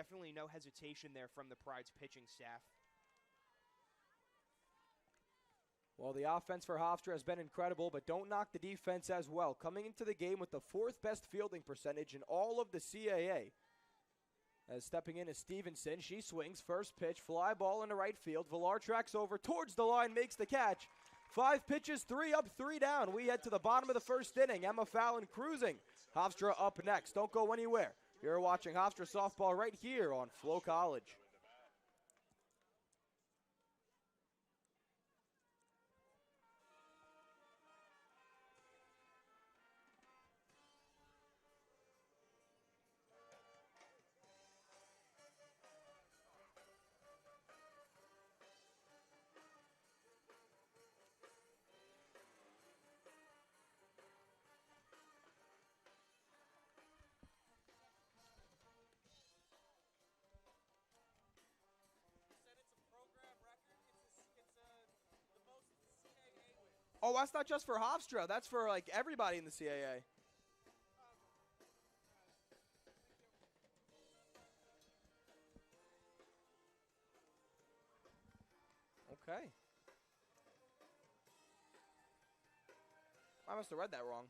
definitely no hesitation there from the Pride's pitching staff. Well, the offense for Hofstra has been incredible, but don't knock the defense as well. Coming into the game with the 4th best fielding percentage in all of the CAA. As stepping in is Stevenson. She swings. First pitch. Fly ball into right field. Villar tracks over towards the line. Makes the catch. 5 pitches. 3 up, 3 down. We head to the bottom of the first inning. Emma Fallon cruising. Hofstra up next. Don't go anywhere. You're watching Hofstra softball right here on Flo College. Oh, that's not just for Hofstra. That's for, like, everybody in the CAA. Okay. I must have read that wrong.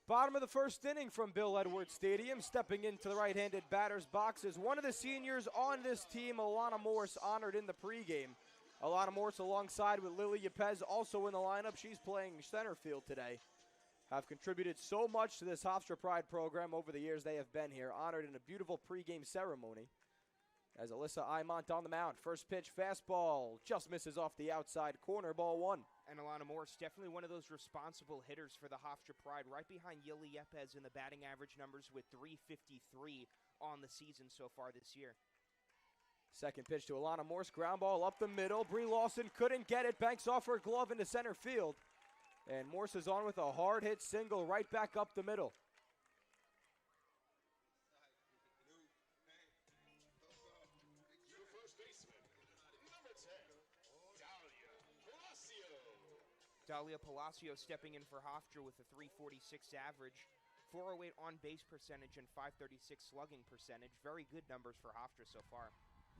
Bottom of the first inning from Bill Edwards Stadium. Stepping into the right-handed batter's box is one of the seniors on this team, Alana Morse, honored in the pregame. Alana Morse alongside with Lily Yepez also in the lineup. She's playing center field today. Have contributed so much to this Hofstra Pride program over the years they have been here. Honored in a beautiful pregame ceremony. As Alyssa Imont on the mound. First pitch, fastball. Just misses off the outside corner, ball 1. And Alana Morse, definitely one of those responsible hitters for the Hofstra Pride, right behind Yili Yepez in the batting average numbers with .353 on the season so far this year. Second pitch to Alana Morse, ground ball up the middle. Brie Lawson couldn't get it, banks off her glove into center field. And Morse is on with a hard hit single right back up the middle. Dalia Palacio stepping in for Hofstra with a .346 average, 408 on-base percentage, and .536 slugging percentage. Very good numbers for Hofstra so far.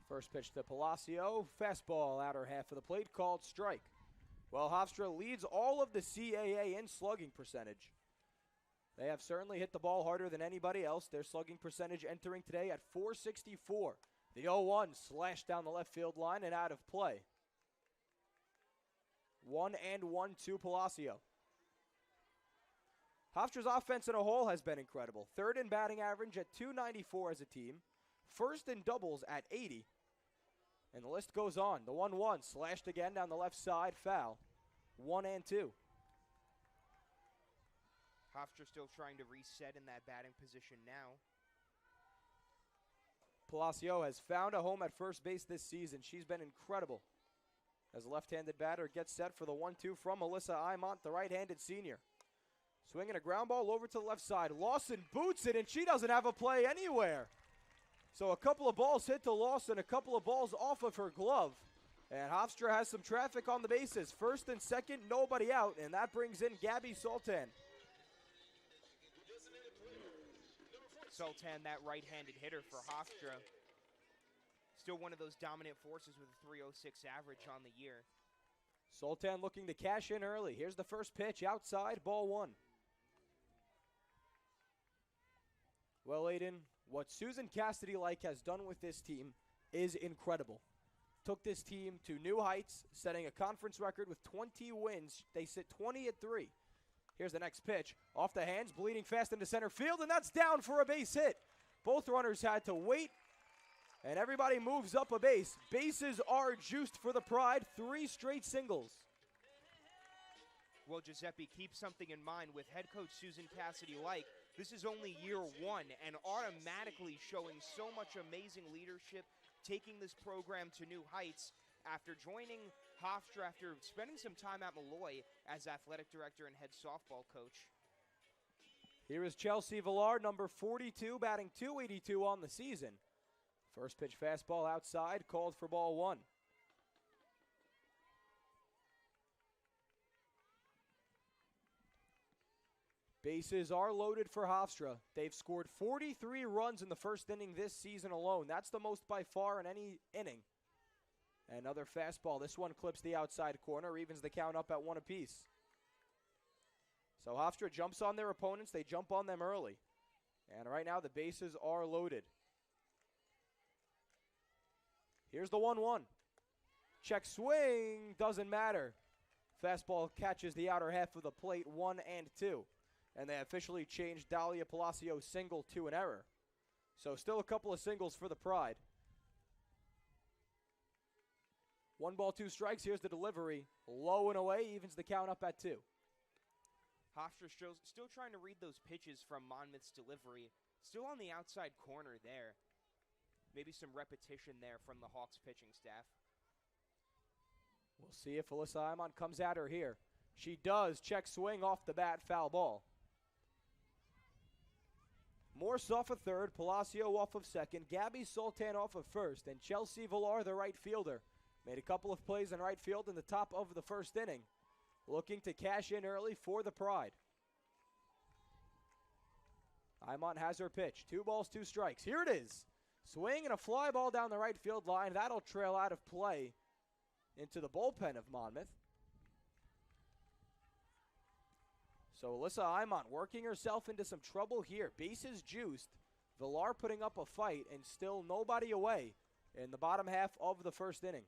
First pitch to Palacio, fastball outer half of the plate, called strike. Well, Hofstra leads all of the CAA in slugging percentage. They have certainly hit the ball harder than anybody else. Their slugging percentage entering today at .464. The 0-1 slashed down the left field line and out of play. 1-1 to Palacio. Hofstra's offense in a whole has been incredible. 3rd in batting average at .294 as a team. 1st in doubles at 80. And the list goes on. The 1-1 slashed again down the left side, foul. 1-2. Hofstra still trying to reset in that batting position now. Palacio has found a home at first base this season. She's been incredible. As a left-handed batter gets set for the 1-2 from Alyssa Imont, the right-handed senior. Swinging a ground ball over to the left side. Lawson boots it, and she doesn't have a play anywhere. So a couple of balls hit to Lawson, a couple of balls off of her glove. And Hofstra has some traffic on the bases. 1st and 2nd, nobody out, and that brings in Gabby Sultan. Sultan, that right-handed hitter for Hofstra. Still one of those dominant forces with a .306 average on the year. Sultan looking to cash in early. Here's the first pitch outside, ball 1. Well, Aiden, what Susan Cassidy-like has done with this team is incredible. Took this team to new heights, setting a conference record with 20 wins. They sit 20-3. Here's the next pitch. Off the hands, bleeding fast into center field, and that's down for a base hit. Both runners had to wait, and everybody moves up a base. Bases are juiced for the Pride. 3 straight singles. Well, Giuseppe, keep something in mind with head coach Susan Cassidy-like. This is only year 1 and automatically showing so much amazing leadership, taking this program to new heights after joining Hofstra, after spending some time at Malloy as athletic director and head softball coach. Here is Chelsea Villar, number 42, batting .282 on the season. First pitch fastball outside, called for ball 1. Bases are loaded for Hofstra. They've scored 43 runs in the first inning this season alone. That's the most by far in any inning. Another fastball. This one clips the outside corner, evens the count up at 1 apiece. So Hofstra jumps on their opponents. They jump on them early. And right now the bases are loaded. Here's the 1-1. Check swing. Doesn't matter. Fastball catches the outer half of the plate, 1 and 2. And they officially changed Dalia Palacio's single to an error. So still a couple of singles for the Pride. 1 ball, 2 strikes. Here's the delivery. Low and away, evens the count up at 2. Hofstra still trying to read those pitches from Monmouth's delivery. Still on the outside corner there. Maybe some repetition there from the Hawks pitching staff. We'll see if Alyssa Imon comes at her here. She does. Check swing off the bat, foul ball. Morse off of third, Palacio off of second, Gabby Sultan off of first, and Chelsea Villar, the right fielder, made a couple of plays in right field in the top of the first inning, looking to cash in early for the Pride. Imon has her pitch. 2 balls, 2 strikes. Here it is. Swing and a fly ball down the right field line. That'll trail out of play into the bullpen of Monmouth. So Alyssa Imon working herself into some trouble here. Bases juiced. Villar putting up a fight and still nobody away in the bottom half of the first inning.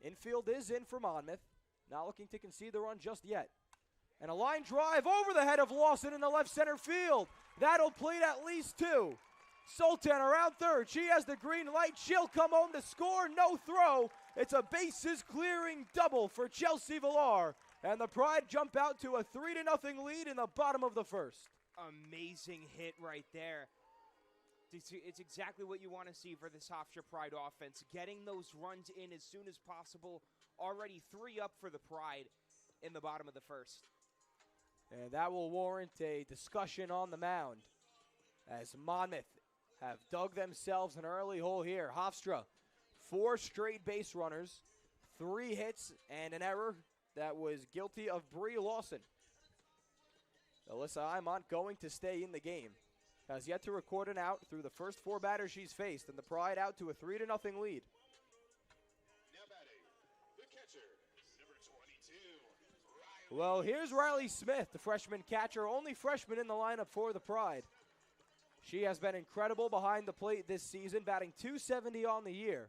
Infield is in for Monmouth. Not looking to concede the run just yet. And a line drive over the head of Lawson in the left center field. That'll plate at least 2. Sultan around third. She has the green light. She'll come home to score. No throw. It's a bases clearing double for Chelsea Villar. And the Pride jump out to a 3-0 lead in the bottom of the first. Amazing hit right there. It's exactly what you want to see for this Hofstra Pride offense. Getting those runs in as soon as possible. Already 3 up for the Pride in the bottom of the first. And that will warrant a discussion on the mound as Monmouth have dug themselves an early hole here. Hofstra, 4 straight base runners, 3 hits, and an error that was guilty of Bree Lawson. Alyssa Imont going to stay in the game. Has yet to record an out through the first 4 batters she's faced, and the Pride out to a 3-0 lead. Now batting, the catcher, number 22, Riley. Well, here's Riley Smith, the freshman catcher, only freshman in the lineup for the Pride. She has been incredible behind the plate this season, batting .270 on the year,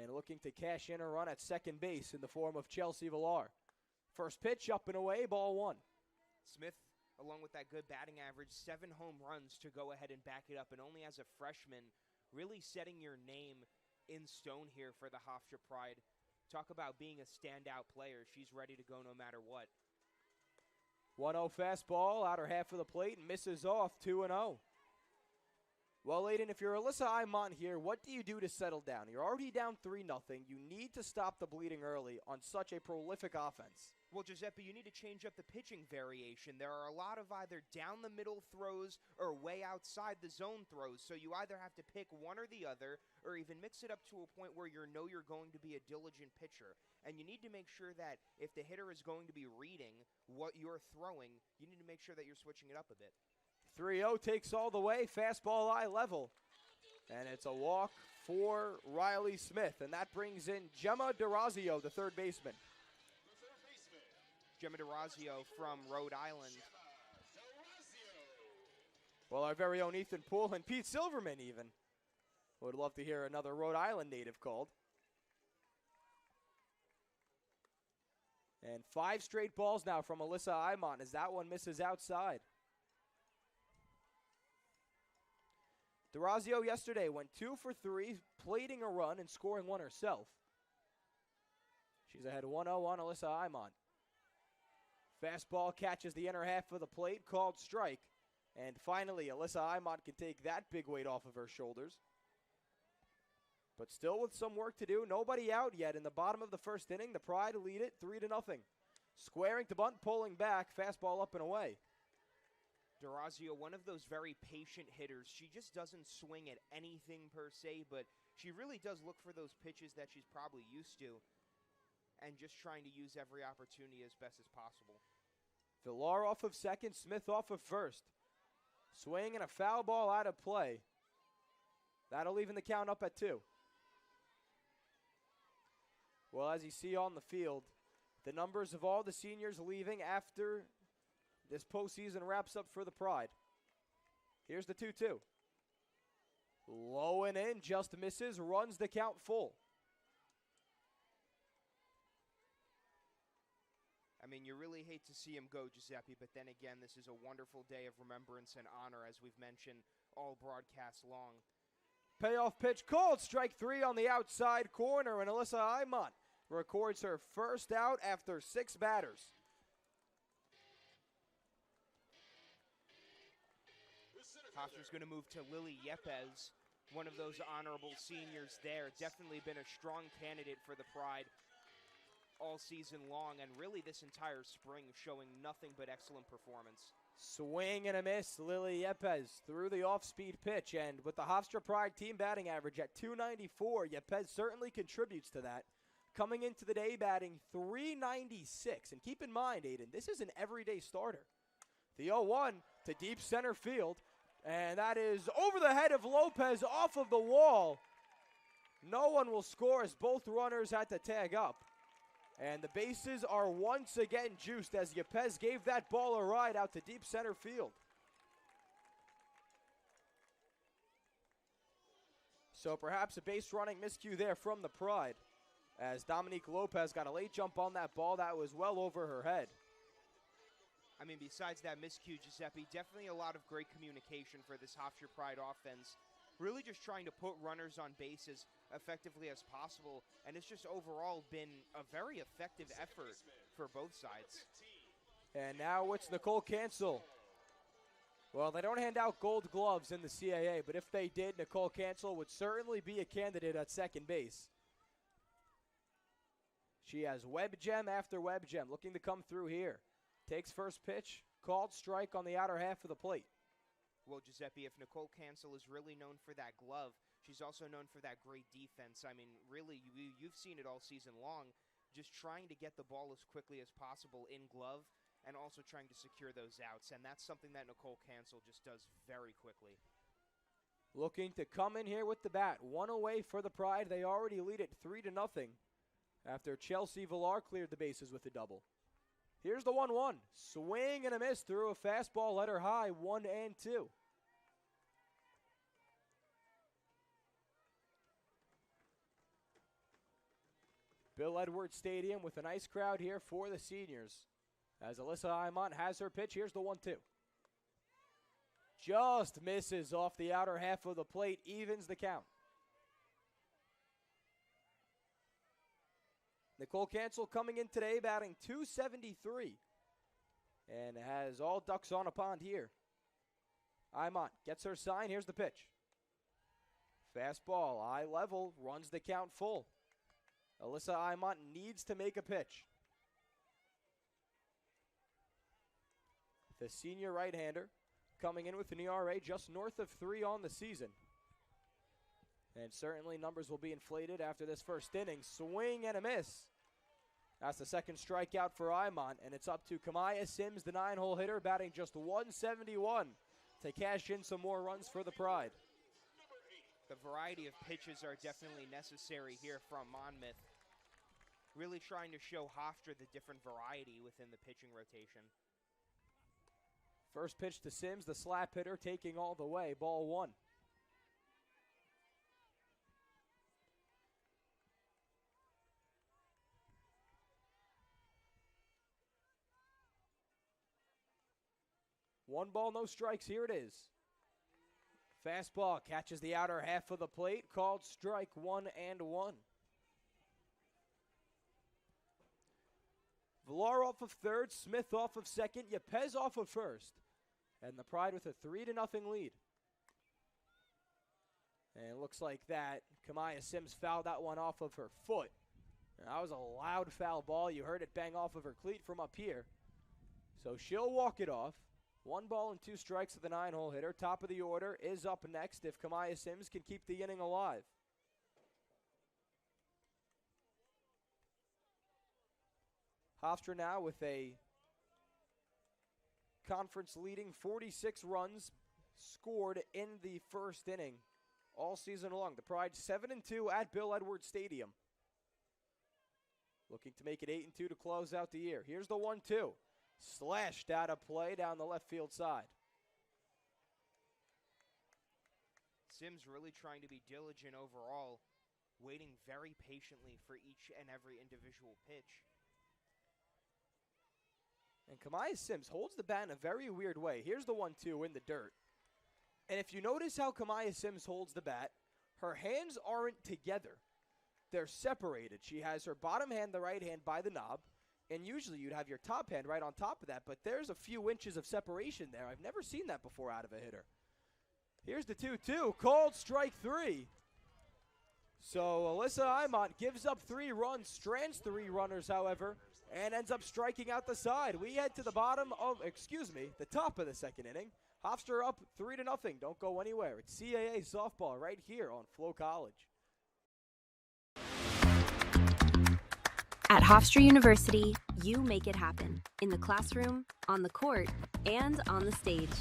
and looking to cash in a run at second base in the form of Chelsea Villar. First pitch up and away, ball 1. Smith, along with that good batting average, 7 home runs to go ahead and back it up, and only as a freshman, really setting your name in stone here for the Hofstra Pride. Talk about being a standout player. She's ready to go no matter what. 1-0 fastball, outer half of the plate, misses off, 2-0. Well, Aiden, if you're Alyssa Imont here, what do you do to settle down? You're already down 3-0. You need to stop the bleeding early on such a prolific offense. Well, Giuseppe, you need to change up the pitching variation. There are a lot of either down the middle throws or way outside the zone throws, so you either have to pick one or the other or even mix it up to a point where you know you're going to be a diligent pitcher. And you need to make sure that if the hitter is going to be reading what you're throwing, you need to make sure that you're switching it up a bit. 3-0 takes all the way, fastball eye level. And it's a walk for Riley Smith, and that brings in Gemma DeRazio, the third baseman. Gemma DeRazio from Rhode Island. Well, our very own Ethan Poole and Pete Silverman even would love to hear another Rhode Island native called. And 5 straight balls now from Alyssa Imont as that one misses outside. DeRazio yesterday went 2 for 3, plating a run and scoring one herself. She's ahead 1-0 on Alyssa Imont. Fastball catches the inner half of the plate, called strike. And finally, Alyssa Imont can take that big weight off of her shoulders. But still with some work to do. Nobody out yet in the bottom of the first inning. The Pride lead it 3-0. Squaring to bunt, pulling back, fastball up and away. Durazio, one of those very patient hitters. She just doesn't swing at anything per se, but she really does look for those pitches that she's probably used to and just trying to use every opportunity as best as possible. Villar off of second, Smith off of first. Swing and a foul ball out of play. That'll even the count up at 2. Well, as you see on the field, the numbers of all the seniors leaving after this postseason wraps up for the Pride. Here's the 2-2. Low and in, just misses, runs the count full. I mean, you really hate to see him go, Giuseppe, but then again, this is a wonderful day of remembrance and honor, as we've mentioned all broadcast long. Payoff pitch called, strike 3 on the outside corner, and Alyssa Imont records her first out after 6 batters. Hofstra's going to move to Lily Yepes, one of those honorable seniors there. Definitely been a strong candidate for the Pride all season long, and really this entire spring showing nothing but excellent performance. Swing and a miss, Lily Yepes threw the off-speed pitch, and with the Hofstra Pride team batting average at .294, Yepes certainly contributes to that. Coming into the day batting .396, and keep in mind, Aiden, this is an everyday starter. The 0-1 to deep center field, and that is over the head of Lopez off of the wall. No one will score as both runners had to tag up. And the bases are once again juiced as Yepes gave that ball a ride out to deep center field. So perhaps a base running miscue there from the Pride, as Dominique Lopez got a late jump on that ball that was well over her head. I mean, besides that miscue, Giuseppe, definitely a lot of great communication for this Hofstra Pride offense. Really just trying to put runners on base as effectively as possible, and it's just overall been a very effective effort for both sides. And now it's Nicole Cancel. Well, they don't hand out gold gloves in the CAA, but if they did, Nicole Cancel would certainly be a candidate at second base. She has web gem after web gem looking to come through here. Takes first pitch, called strike on the outer half of the plate. Well, Giuseppe, if Nicole Cancel is really known for that glove, she's also known for that great defense. I mean, really, you've seen it all season long, just trying to get the ball as quickly as possible in glove and also trying to secure those outs, and that's something that Nicole Cancel just does very quickly. Looking to come in here with the bat. One away for the Pride. They already lead it 3-0 after Chelsea Villar cleared the bases with a double. Here's the 1-1. Swing and a miss through a fastball, let her high, 1-2. Bill Edwards Stadium with a nice crowd here for the seniors. As Alyssa Imont has her pitch, here's the 1-2. Just misses off the outer half of the plate, evens the count. Nicole Cancel coming in today batting .273 and has all ducks on a pond here. Imont gets her sign. Here's the pitch. Fastball, eye level, runs the count full. Alyssa Imont needs to make a pitch. The senior right-hander coming in with an ERA just north of 3 on the season. And certainly numbers will be inflated after this first inning. Swing and a miss. That's the second strikeout for Imont, and it's up to Kamaya Sims, the 9-hole hitter, batting just .171 to cash in some more runs for the Pride. The variety of pitches are definitely necessary here from Monmouth. Really trying to show Hofstra the different variety within the pitching rotation. First pitch to Sims, the slap hitter, taking all the way, ball 1. One ball, no strikes. Here it is. Fastball catches the outer half of the plate. Called strike 1-1. Villar off of third. Smith off of second. Yepes off of first. And the Pride with a 3-0 lead. And it looks like that Kamaya Sims fouled that one off of her foot. And that was a loud foul ball. You heard it bang off of her cleat from up here. So she'll walk it off. 1 ball and 2 strikes to the 9-hole hitter. Top of the order is up next if Kamaya Sims can keep the inning alive. Hofstra now with a conference-leading 46 runs scored in the first inning all season long. The Pride 7-2 at Bill Edwards Stadium. Looking to make it 8-2 to close out the year. Here's the 1-2. Slashed out of play down the left field side. Sims really trying to be diligent overall, waiting very patiently for each and every individual pitch. And Kamaya Sims holds the bat in a very weird way. Here's the 1-2 in the dirt. And if you notice how Kamaya Sims holds the bat, her hands aren't together. They're separated. She has her bottom hand, the right hand, by the knob. And usually you'd have your top hand right on top of that, but there's a few inches of separation there. I've never seen that before out of a hitter. Here's the 2-2, called strike 3. So Alyssa Imont gives up 3 runs, strands 3 runners, however, and ends up striking out the side. We head to the the top of the second inning. Hofstra up 3-0. Don't go anywhere. It's CAA softball right here on Flo College. At Hofstra University, you make it happen. In the classroom, on the court, and on the stage.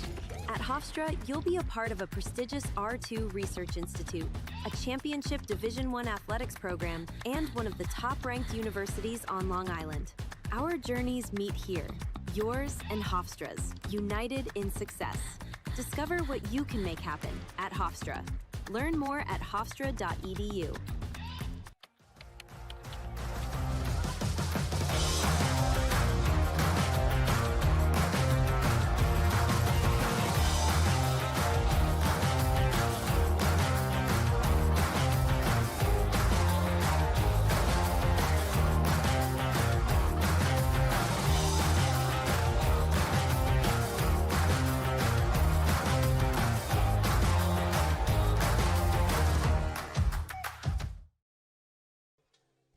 At Hofstra, you'll be a part of a prestigious R2 Research Institute, a championship Division I athletics program, and one of the top-ranked universities on Long Island. Our journeys meet here, yours and Hofstra's, united in success. Discover what you can make happen at Hofstra. Learn more at hofstra.edu.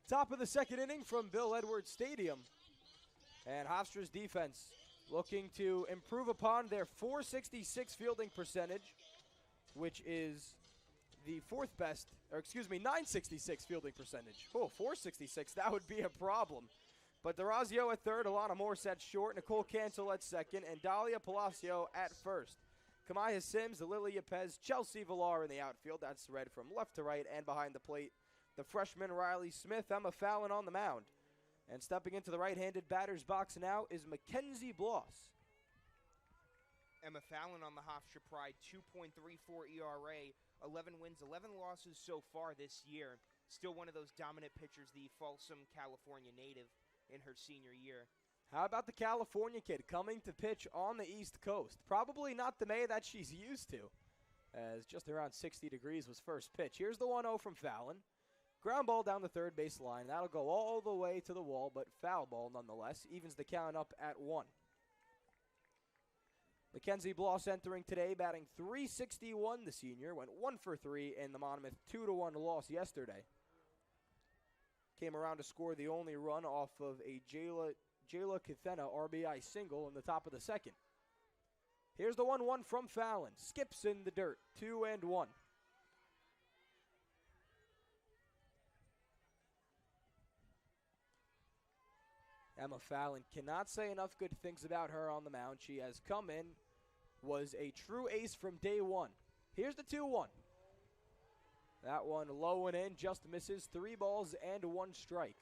Top of the second inning from Bill Edwards Stadium. And Hofstra's defense looking to improve upon their .466 fielding percentage, which is the 966 fielding percentage. Oh, .466, that would be a problem. But DeRazio at third, Alana Morse at short, Nicole Cancel at second, and Dalia Palacio at first. Kamaya Sims, Lilia Pez, Chelsea Villar in the outfield. That's read from left to right and behind the plate. The freshman Riley Smith, Emma Fallon on the mound. And stepping into the right-handed batter's box now is Mackenzie Bloss. Emma Fallon on the Hofstra Pride, 2.34 ERA, 11 wins, 11 losses so far this year. Still one of those dominant pitchers, the Folsom, California native in her senior year. How about the California kid coming to pitch on the East Coast? Probably not the May that she's used to, as just around 60 degrees was first pitch. Here's the 1-0 from Fallon. Ground ball down the third base line. That'll go all the way to the wall, but foul ball nonetheless. Evens the count up at 1. Mackenzie Bloss entering today, batting .361. The senior went 1 for 3 in the Monmouth 2-1 loss yesterday. Came around to score the only run off of a Jayla Kithena RBI single in the top of the second. Here's the 1-1 from Fallon. Skips in the dirt. 2-1. Emma Fallon, cannot say enough good things about her on the mound. She has come in, was a true ace from day one. Here's the 2-1. That one low and in, just misses. 3 balls and 1 strike.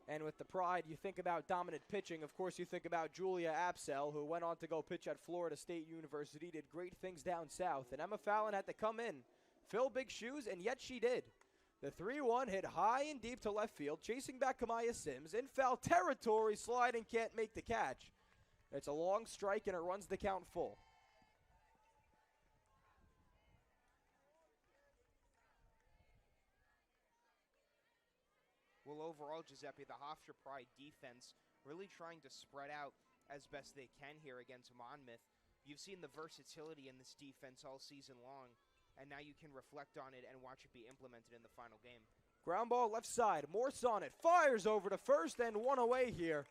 And with the Pride, you think about dominant pitching. Of course, you think about Julia Apsell, who went on to go pitch at Florida State University, did great things down south. And Emma Fallon had to come in, fill big shoes, and yet she did. The 3-1 hit high and deep to left field, chasing back Kamaya Sims. In foul territory, sliding, can't make the catch. It's a long strike, and it runs the count full. Well, overall, Giuseppe, the Hofstra Pride defense really trying to spread out as best they can here against Monmouth. You've seen the versatility in this defense all season long, and now you can reflect on it and watch it be implemented in the final game. Ground ball left side. Morse on it. Fires over to first and 1 away here.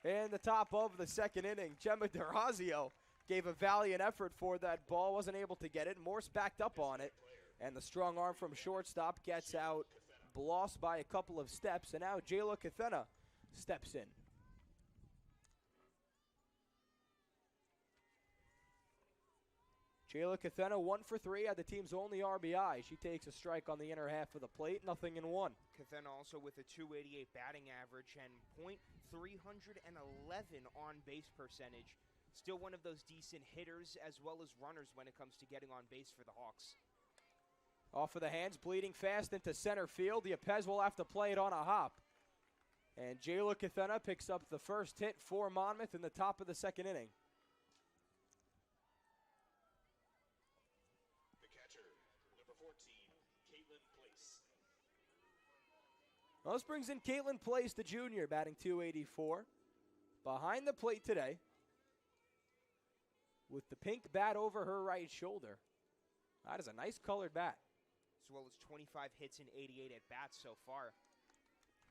in the top of the second inning. Gemma D'Orazio gave a valiant effort for that ball, wasn't able to get it. Morse backed up on it, and the strong arm from shortstop gets out Bloss by a couple of steps, and now Jayla Cathena steps in. Jayla Cathena 1 for 3, had the team's only RBI. She takes a strike on the inner half of the plate, 0-1. Cathena also with a .288 batting average and .311 on base percentage. Still one of those decent hitters as well as runners when it comes to getting on base for the Hawks. Off of the hands, bleeding fast into center field. Yepez will have to play it on a hop. And Jayla Cathena picks up the first hit for Monmouth in the top of the second inning. The catcher, number 14, Caitlin Place. Well, this brings in Caitlin Place, the junior, batting .284. Behind the plate today, with the pink bat over her right shoulder. That is a nice colored bat. As well as 25 hits and 88 at bats so far.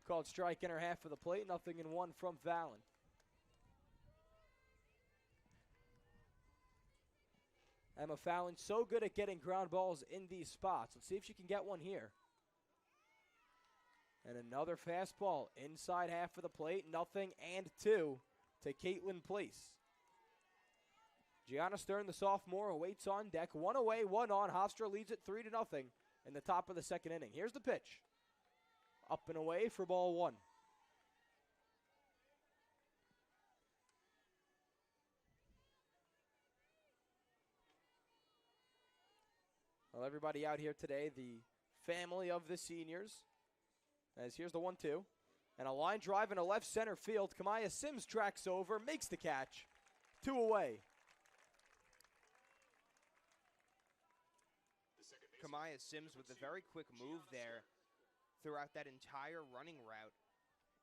Called strike in her half of the plate, 0-1 from Fallon. Emma Fallon so good at getting ground balls in these spots. Let's see if she can get one here. And another fastball inside half of the plate, 0-2 to Caitlin Place. Gianna Stern, the sophomore, awaits on deck. 1 away, 1 on. Hofstra leads it 3-0 in the top of the second inning. Here's the pitch. Up and away for ball 1. Well, everybody out here today, the family of the seniors. As here's the 1-2. And a line drive in a left center field. Kamaya Sims tracks over, makes the catch. 2 away. Kamaya Sims with a very quick move there throughout that entire running route.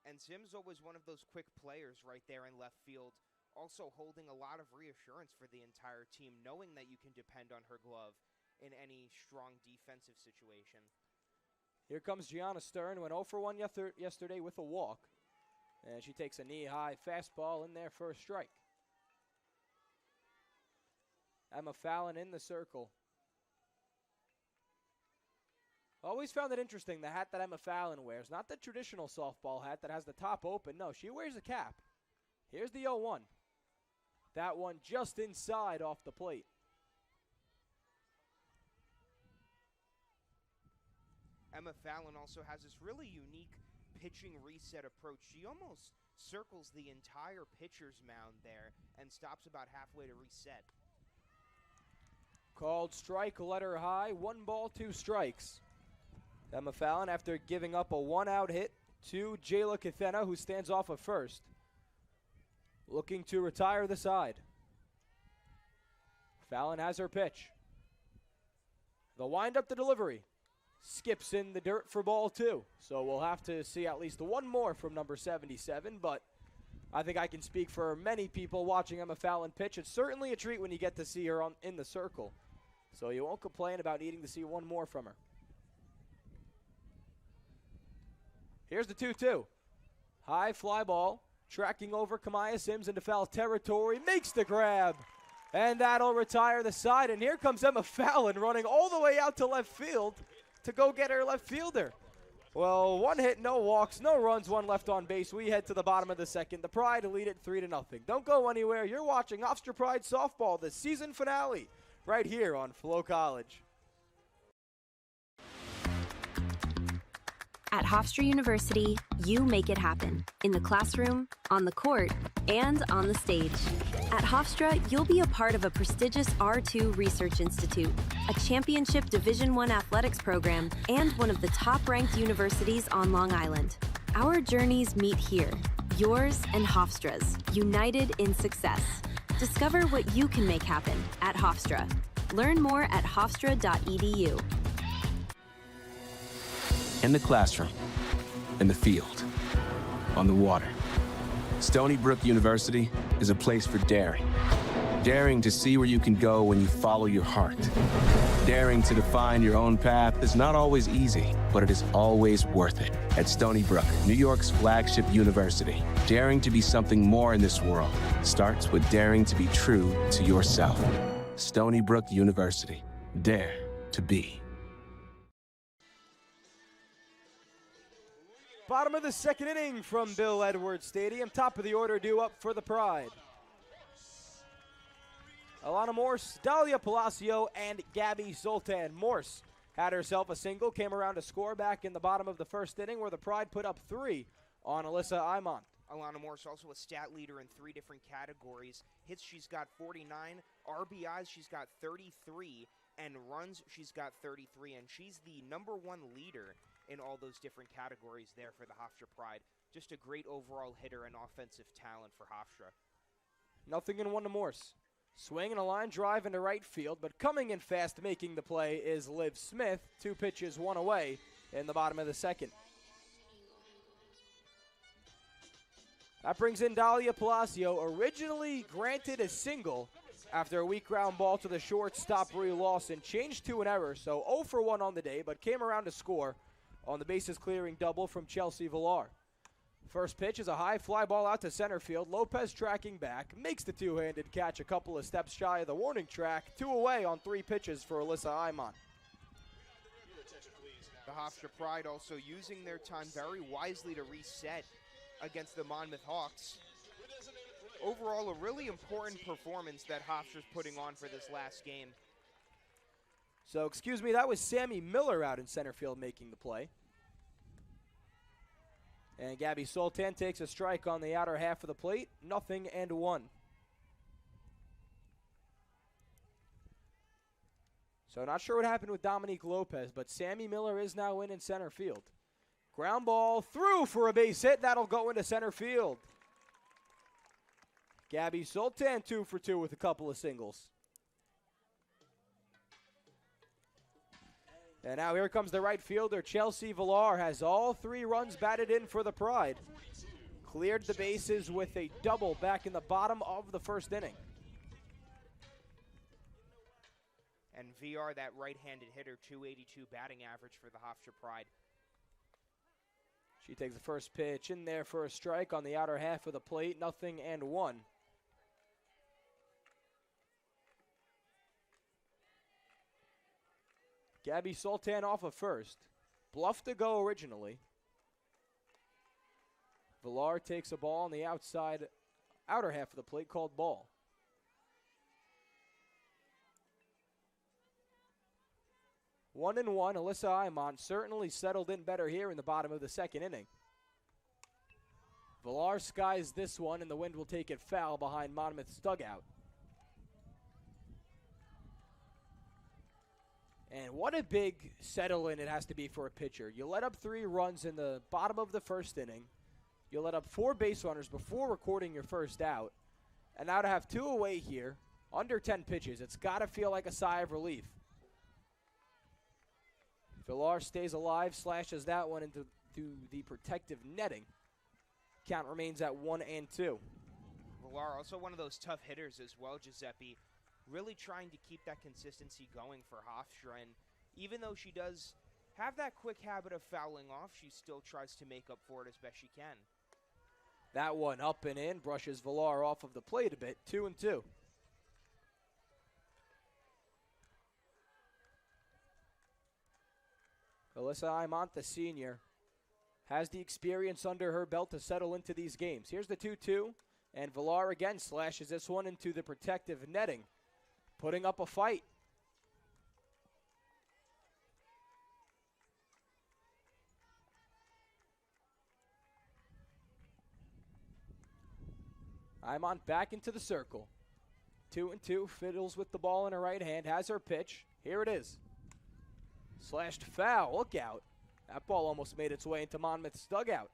And Sims always one of those quick players right there in left field, also holding a lot of reassurance for the entire team, knowing that you can depend on her glove in any strong defensive situation. Here comes Gianna Stern, went 0 for 1 yesterday with a walk. And she takes a knee-high fastball in there for a strike. Emma Fallon in the circle. Always found it interesting, the hat that Emma Fallon wears. Not the traditional softball hat that has the top open. No, she wears a cap. Here's the 0-1. That one just inside off the plate. Emma Fallon also has this really unique pitching reset approach. She almost circles the entire pitcher's mound there and stops about halfway to reset. Called strike, letter high, 1 ball, 2 strikes. Emma Fallon, after giving up a 1-out hit to Jayla Cathena, who stands off of first, looking to retire the side. Fallon has her pitch. The wind-up, the delivery. Skips in the dirt for ball 2. So we'll have to see at least 1 more from number 77, but I think I can speak for many people watching Emma Fallon pitch. It's certainly a treat when you get to see her in the circle. So you won't complain about needing to see 1 more from her. Here's the 2-2. High fly ball, tracking over Kamaya Sims into foul territory, makes the grab, and that'll retire the side. And here comes Emma Fallon running all the way out to left field to go get her left fielder. Well, 1 hit, no walks, no runs, 1 left on base. We head to the bottom of the second. The Pride lead it 3-0. Don't go anywhere. You're watching Hofstra Pride Softball, the season finale, right here on Flow College. At Hofstra University, you make it happen in the classroom, on the court, and on the stage. At Hofstra, you'll be a part of a prestigious R2 Research Institute, a championship Division I athletics program, and one of the top-ranked universities on Long Island. Our journeys meet here, yours and Hofstra's, united in success. Discover what you can make happen at Hofstra. Learn more at hofstra.edu. In the classroom, in the field, on the water, Stony Brook University is a place for daring, Daring to see where you can go when you follow your heart. Daring to define your own path is not always easy, but it is always worth it. At Stony Brook, New York's flagship university, daring to be something more in this world starts with daring to be true to yourself. Stony Brook University. Dare to be. Bottom of the second inning from Bill Edwards Stadium. Top of the order due up for the Pride. Alana Morse, Dahlia Palacio, and Gabby Zoltan. Morse had herself a single, came around to score back in the bottom of the first inning where the Pride put up 3 on Alyssa Imont. Alana Morse also a stat leader in 3 different categories. Hits, she's got 49. RBIs, she's got 33. And runs, she's got 33. And she's the #1 leader in all those different categories there for the Hofstra Pride. Just a great overall hitter and offensive talent for Hofstra. 0-1 to Morse. Swing and a line drive into right field, but coming in fast making the play is Liv Smith. 2 pitches, 1 away in the bottom of the second. That brings in Dahlia Palacio, originally granted a single after a weak ground ball to the shortstop Brie Lawson. Changed to an error, so 0 for 1 on the day, but came around to score on the bases clearing double from Chelsea Villar. First pitch is a high fly ball out to center field. Lopez tracking back, makes the two-handed catch a couple of steps shy of the warning track. 2 away on 3 pitches for Alyssa Imont. The Hofstra Pride also using their time very wisely to reset against the Monmouth Hawks. Overall, a really important performance that Hofstra's putting on for this last game. So, excuse me, that was Sammy Miller out in center field making the play. And Gabby Sultan takes a strike on the outer half of the plate. 0-1. So not sure what happened with Dominique Lopez, but Sammy Miller is now in center field. Ground ball through for a base hit. That'll go into center field. Gabby Sultan 2 for 2 with a couple of singles. And now here comes the right fielder, Chelsea Villar, has all 3 runs batted in for the Pride. Cleared the bases with a double back in the bottom of the first inning. And VR, that right-handed hitter, 282 batting average for the Hofstra Pride. She takes the first pitch in there for a strike on the outer half of the plate, 0-1. Gabby Sultan off of first. Bluff to go originally. Villar takes a ball on the outside, outer half of the plate called ball. One and one, Alyssa Imont certainly settled in better here in the bottom of the second inning. Villar skies this one, and the wind will take it foul behind Monmouth's dugout. And what a big settle-in it has to be for a pitcher. You let up 3 runs in the bottom of the first inning. You let up 4 base runners before recording your first out. And now to have 2 away here, under 10 pitches, it's got to feel like a sigh of relief. Villar stays alive, slashes that one into the protective netting. Count remains at 1-2. Villar, also one of those tough hitters as well, Giuseppe. Really trying to keep that consistency going for Hofstra. And even though she does have that quick habit of fouling off, she still tries to make up for it as best she can. That one up and in, brushes Villar off of the plate a bit, 2-2. Alyssa Imont, the senior, has the experience under her belt to settle into these games. Here's the 2-2, and Villar again slashes this one into the protective netting, putting up a fight. Imont back into the circle. 2-2, fiddles with the ball in her right hand, has her pitch. Here it is. Slashed foul, look out. That ball almost made its way into Monmouth's dugout.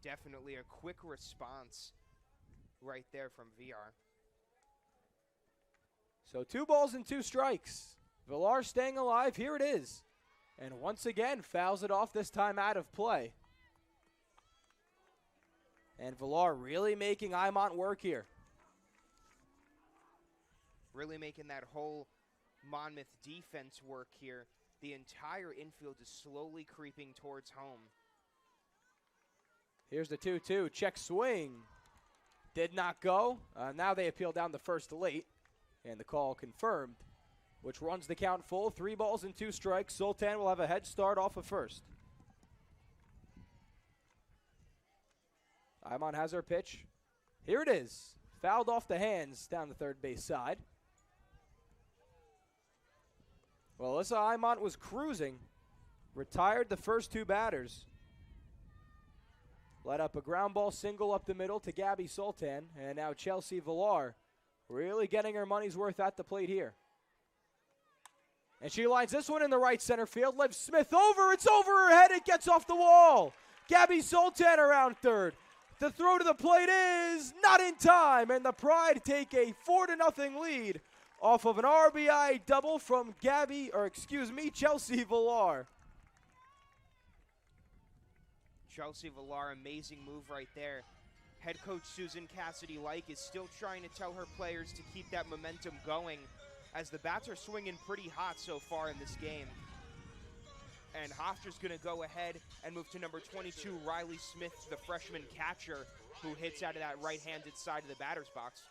Definitely a quick response right there from VR. So 2 balls and 2 strikes. Villar staying alive, here it is. And once again, fouls it off, this time out of play. And Villar really making Imont work here. Really making that whole Monmouth defense work here. The entire infield is slowly creeping towards home. Here's the 2-2. Check swing. Did not go. Now they appeal down the first late. And the call confirmed, which runs the count full. 3 balls and 2 strikes. Sultan will have a head start off of first. Imont has her pitch. Here it is. Fouled off the hands down the third base side. Well, Alyssa Imont was cruising. Retired the first 2 batters. Let up a ground ball single up the middle to Gabby Sultan. And now Chelsea Villar really getting her money's worth at the plate here. And she lines this one in the right center field. Lifts Smith over. It's over her head. It gets off the wall. Gabby Sultan around third. The throw to the plate is not in time. And the Pride take a 4-0 lead off of an RBI double from Chelsea Villar. Chelsea Villar, amazing move right there. Head coach Susan Cassidy-Like is still trying to tell her players to keep that momentum going as the bats are swinging pretty hot so far in this game. And Hofstra's going to go ahead and move to number 22, Riley Smith, the freshman catcher, who hits out of that right-handed side of the batter's box.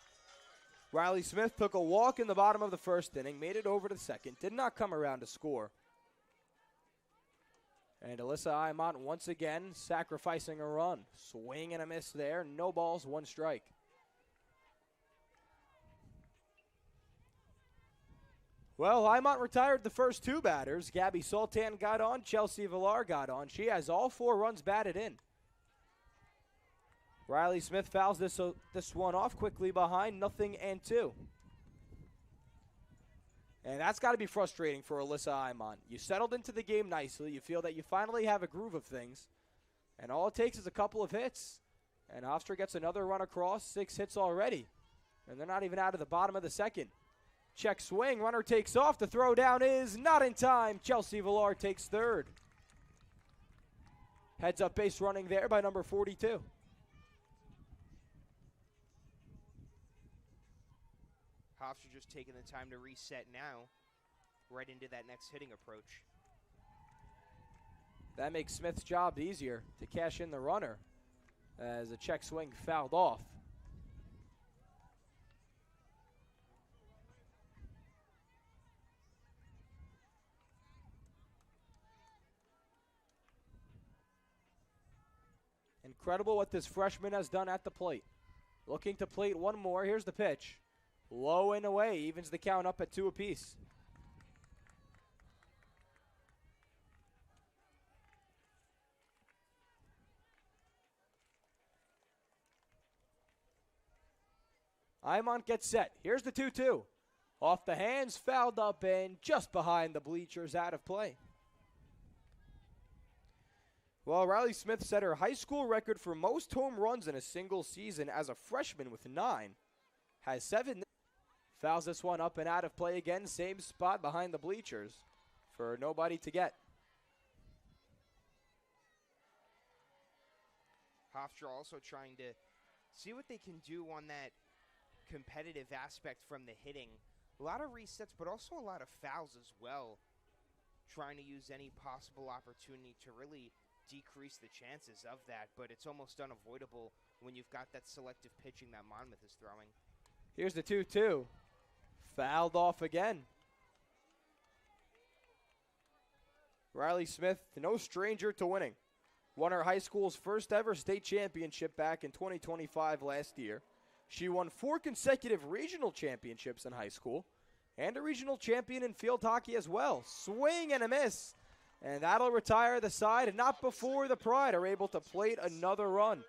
Riley Smith took a walk in the bottom of the first inning, made it over to the second, did not come around to score. And Alyssa Imont once again sacrificing a run. Swing and a miss there. No balls, 1 strike. Well, Imont retired the first 2 batters. Gabby Sultan got on. Chelsea Villar got on. She has all 4 runs batted in. Riley Smith fouls this one off quickly behind 0-2. And that's got to be frustrating for Alyssa Imont. You settled into the game nicely. You feel that you finally have a groove of things. And all it takes is a couple of hits. And Hofstra gets another run across, 6 hits already. And they're not even out of the bottom of the second. Check swing, runner takes off. The throw down is not in time. Chelsea Villar takes third. Heads up base running there by number 42. Hofstra just taking the time to reset now, right into that next hitting approach. That makes Smith's job easier to cash in the runner as a check swing fouled off. Incredible what this freshman has done at the plate. Looking to plate one more. Here's the pitch. Low and away, evens the count up at 2 apiece. Imont gets set. Here's the 2-2. Off the hands, fouled up and just behind the bleachers, out of play. Well, Riley Smith set her high school record for most home runs in a single season as a freshman with 9. Has 7. Fouls this one up and out of play again. Same spot behind the bleachers for nobody to get. Hofstra also trying to see what they can do on that competitive aspect from the hitting. A lot of resets, but also a lot of fouls as well. Trying to use any possible opportunity to really decrease the chances of that, but it's almost unavoidable when you've got that selective pitching that Monmouth is throwing. Here's the 2-2. Fouled off again. Riley Smith, no stranger to winning. Won her high school's first ever state championship back in 2025 last year. She won 4 consecutive regional championships in high school and a regional champion in field hockey as well. Swing and a miss. And that'll retire the side, and not before the Pride are able to plate another run.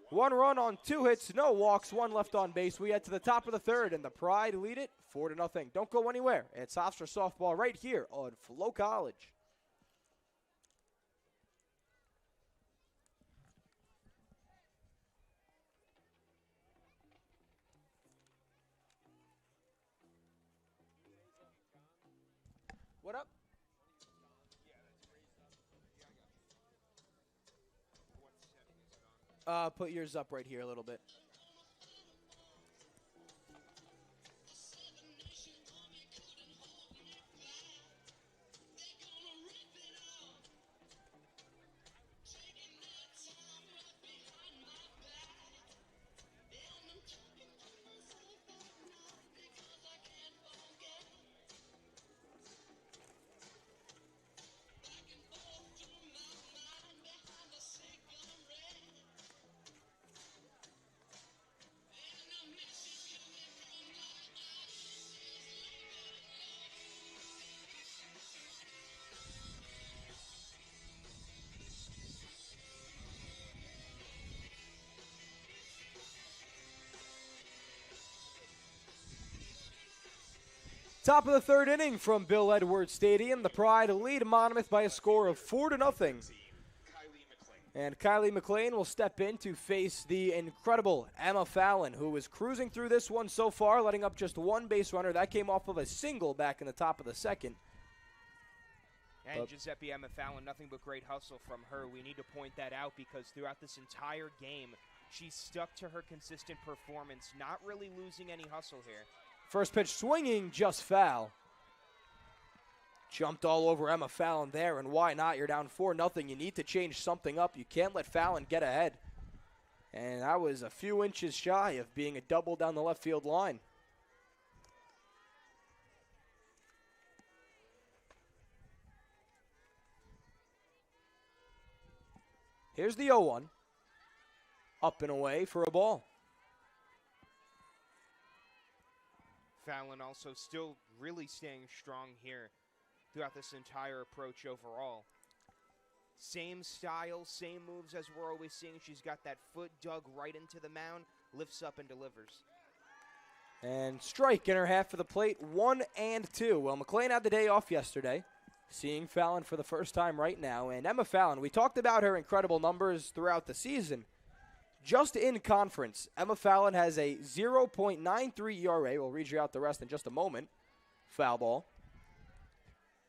1 run on 2 hits, no walks, 1 left on base. We head to the top of the third, and the Pride lead it 4-0. Don't go anywhere. It's Hofstra softball right here on Flow College. What up? Put yours up right here a little bit. Top of the third inning from Bill Edwards Stadium. The Pride lead Monmouth by a score of 4-0. And Kylie McLean will step in to face the incredible Emma Fallon, who is cruising through this one so far, letting up just one base runner. That came off of a single back in the top of the second. And Giuseppe Emma Fallon, nothing but great hustle from her. We need to point that out because throughout this entire game, she stuck to her consistent performance, not really losing any hustle here. First pitch swinging, just foul. Jumped all over Emma Fallon there, and why not? You're down 4-0. You need to change something up. You can't let Fallon get ahead. And that was a few inches shy of being a double down the left field line. Here's the 0-1. Up and away for a ball. Fallon also still really staying strong here throughout this entire approach overall. Same style, same moves as we're always seeing. She's got that foot dug right into the mound, lifts up and delivers. And strike in her half of the plate, 1-2. Well, McLean had the day off yesterday, seeing Fallon for the first time right now. And Emma Fallon, we talked about her incredible numbers throughout the season. Just in conference, Emma Fallon has a 0.93 ERA. We'll read you out the rest in just a moment. Foul ball.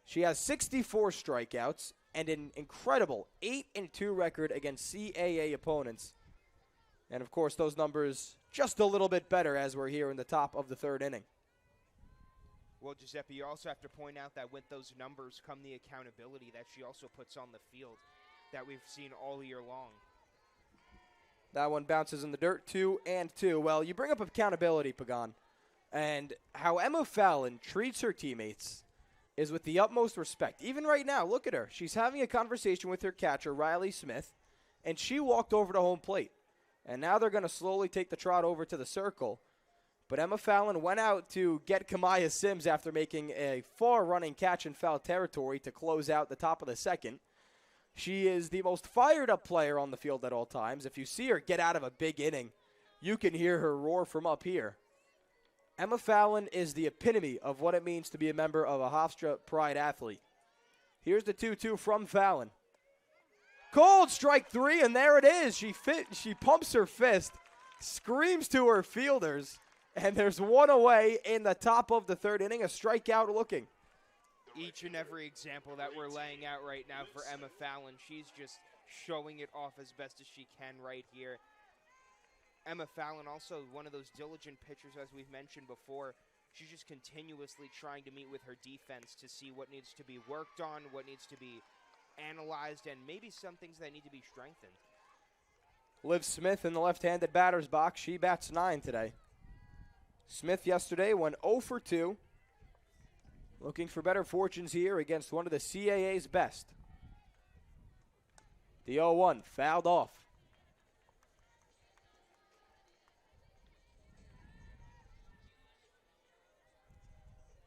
She has 64 strikeouts and an incredible 8-2 record against CAA opponents. And, of course, those numbers just a little bit better as we're here in the top of the third inning. Well, Giuseppe, you also have to point out that with those numbers come the accountability that she also puts on the field that we've seen all year long. That one bounces in the dirt, 2-2. Well, you bring up accountability, Pagan, and how Emma Fallon treats her teammates is with the utmost respect. Even right now, look at her. She's having a conversation with her catcher, Riley Smith, and she walked over to home plate. And now they're going to slowly take the trot over to the circle. But Emma Fallon went out to get Kamaya Sims after making a far-running catch in foul territory to close out the top of the second. She is the most fired-up player on the field at all times. If you see her get out of a big inning, you can hear her roar from up here. Emma Fallon is the epitome of what it means to be a member of a Hofstra Pride athlete. Here's the 2-2 from Fallon. Cold strike 3, and there it is. She pumps her fist, screams to her fielders, and there's one away in the top of the third inning, a strikeout looking. Each and every example that we're laying out right now for Emma Fallon, she's just showing it off as best as she can right here. Emma Fallon, also one of those diligent pitchers, as we've mentioned before. She's just continuously trying to meet with her defense to see what needs to be worked on, what needs to be analyzed, and maybe some things that need to be strengthened. Liv Smith in the left-handed batter's box. She bats 9 today. Smith yesterday went 0 for 2. Looking for better fortunes here against one of the CAA's best. The 0-1 fouled off.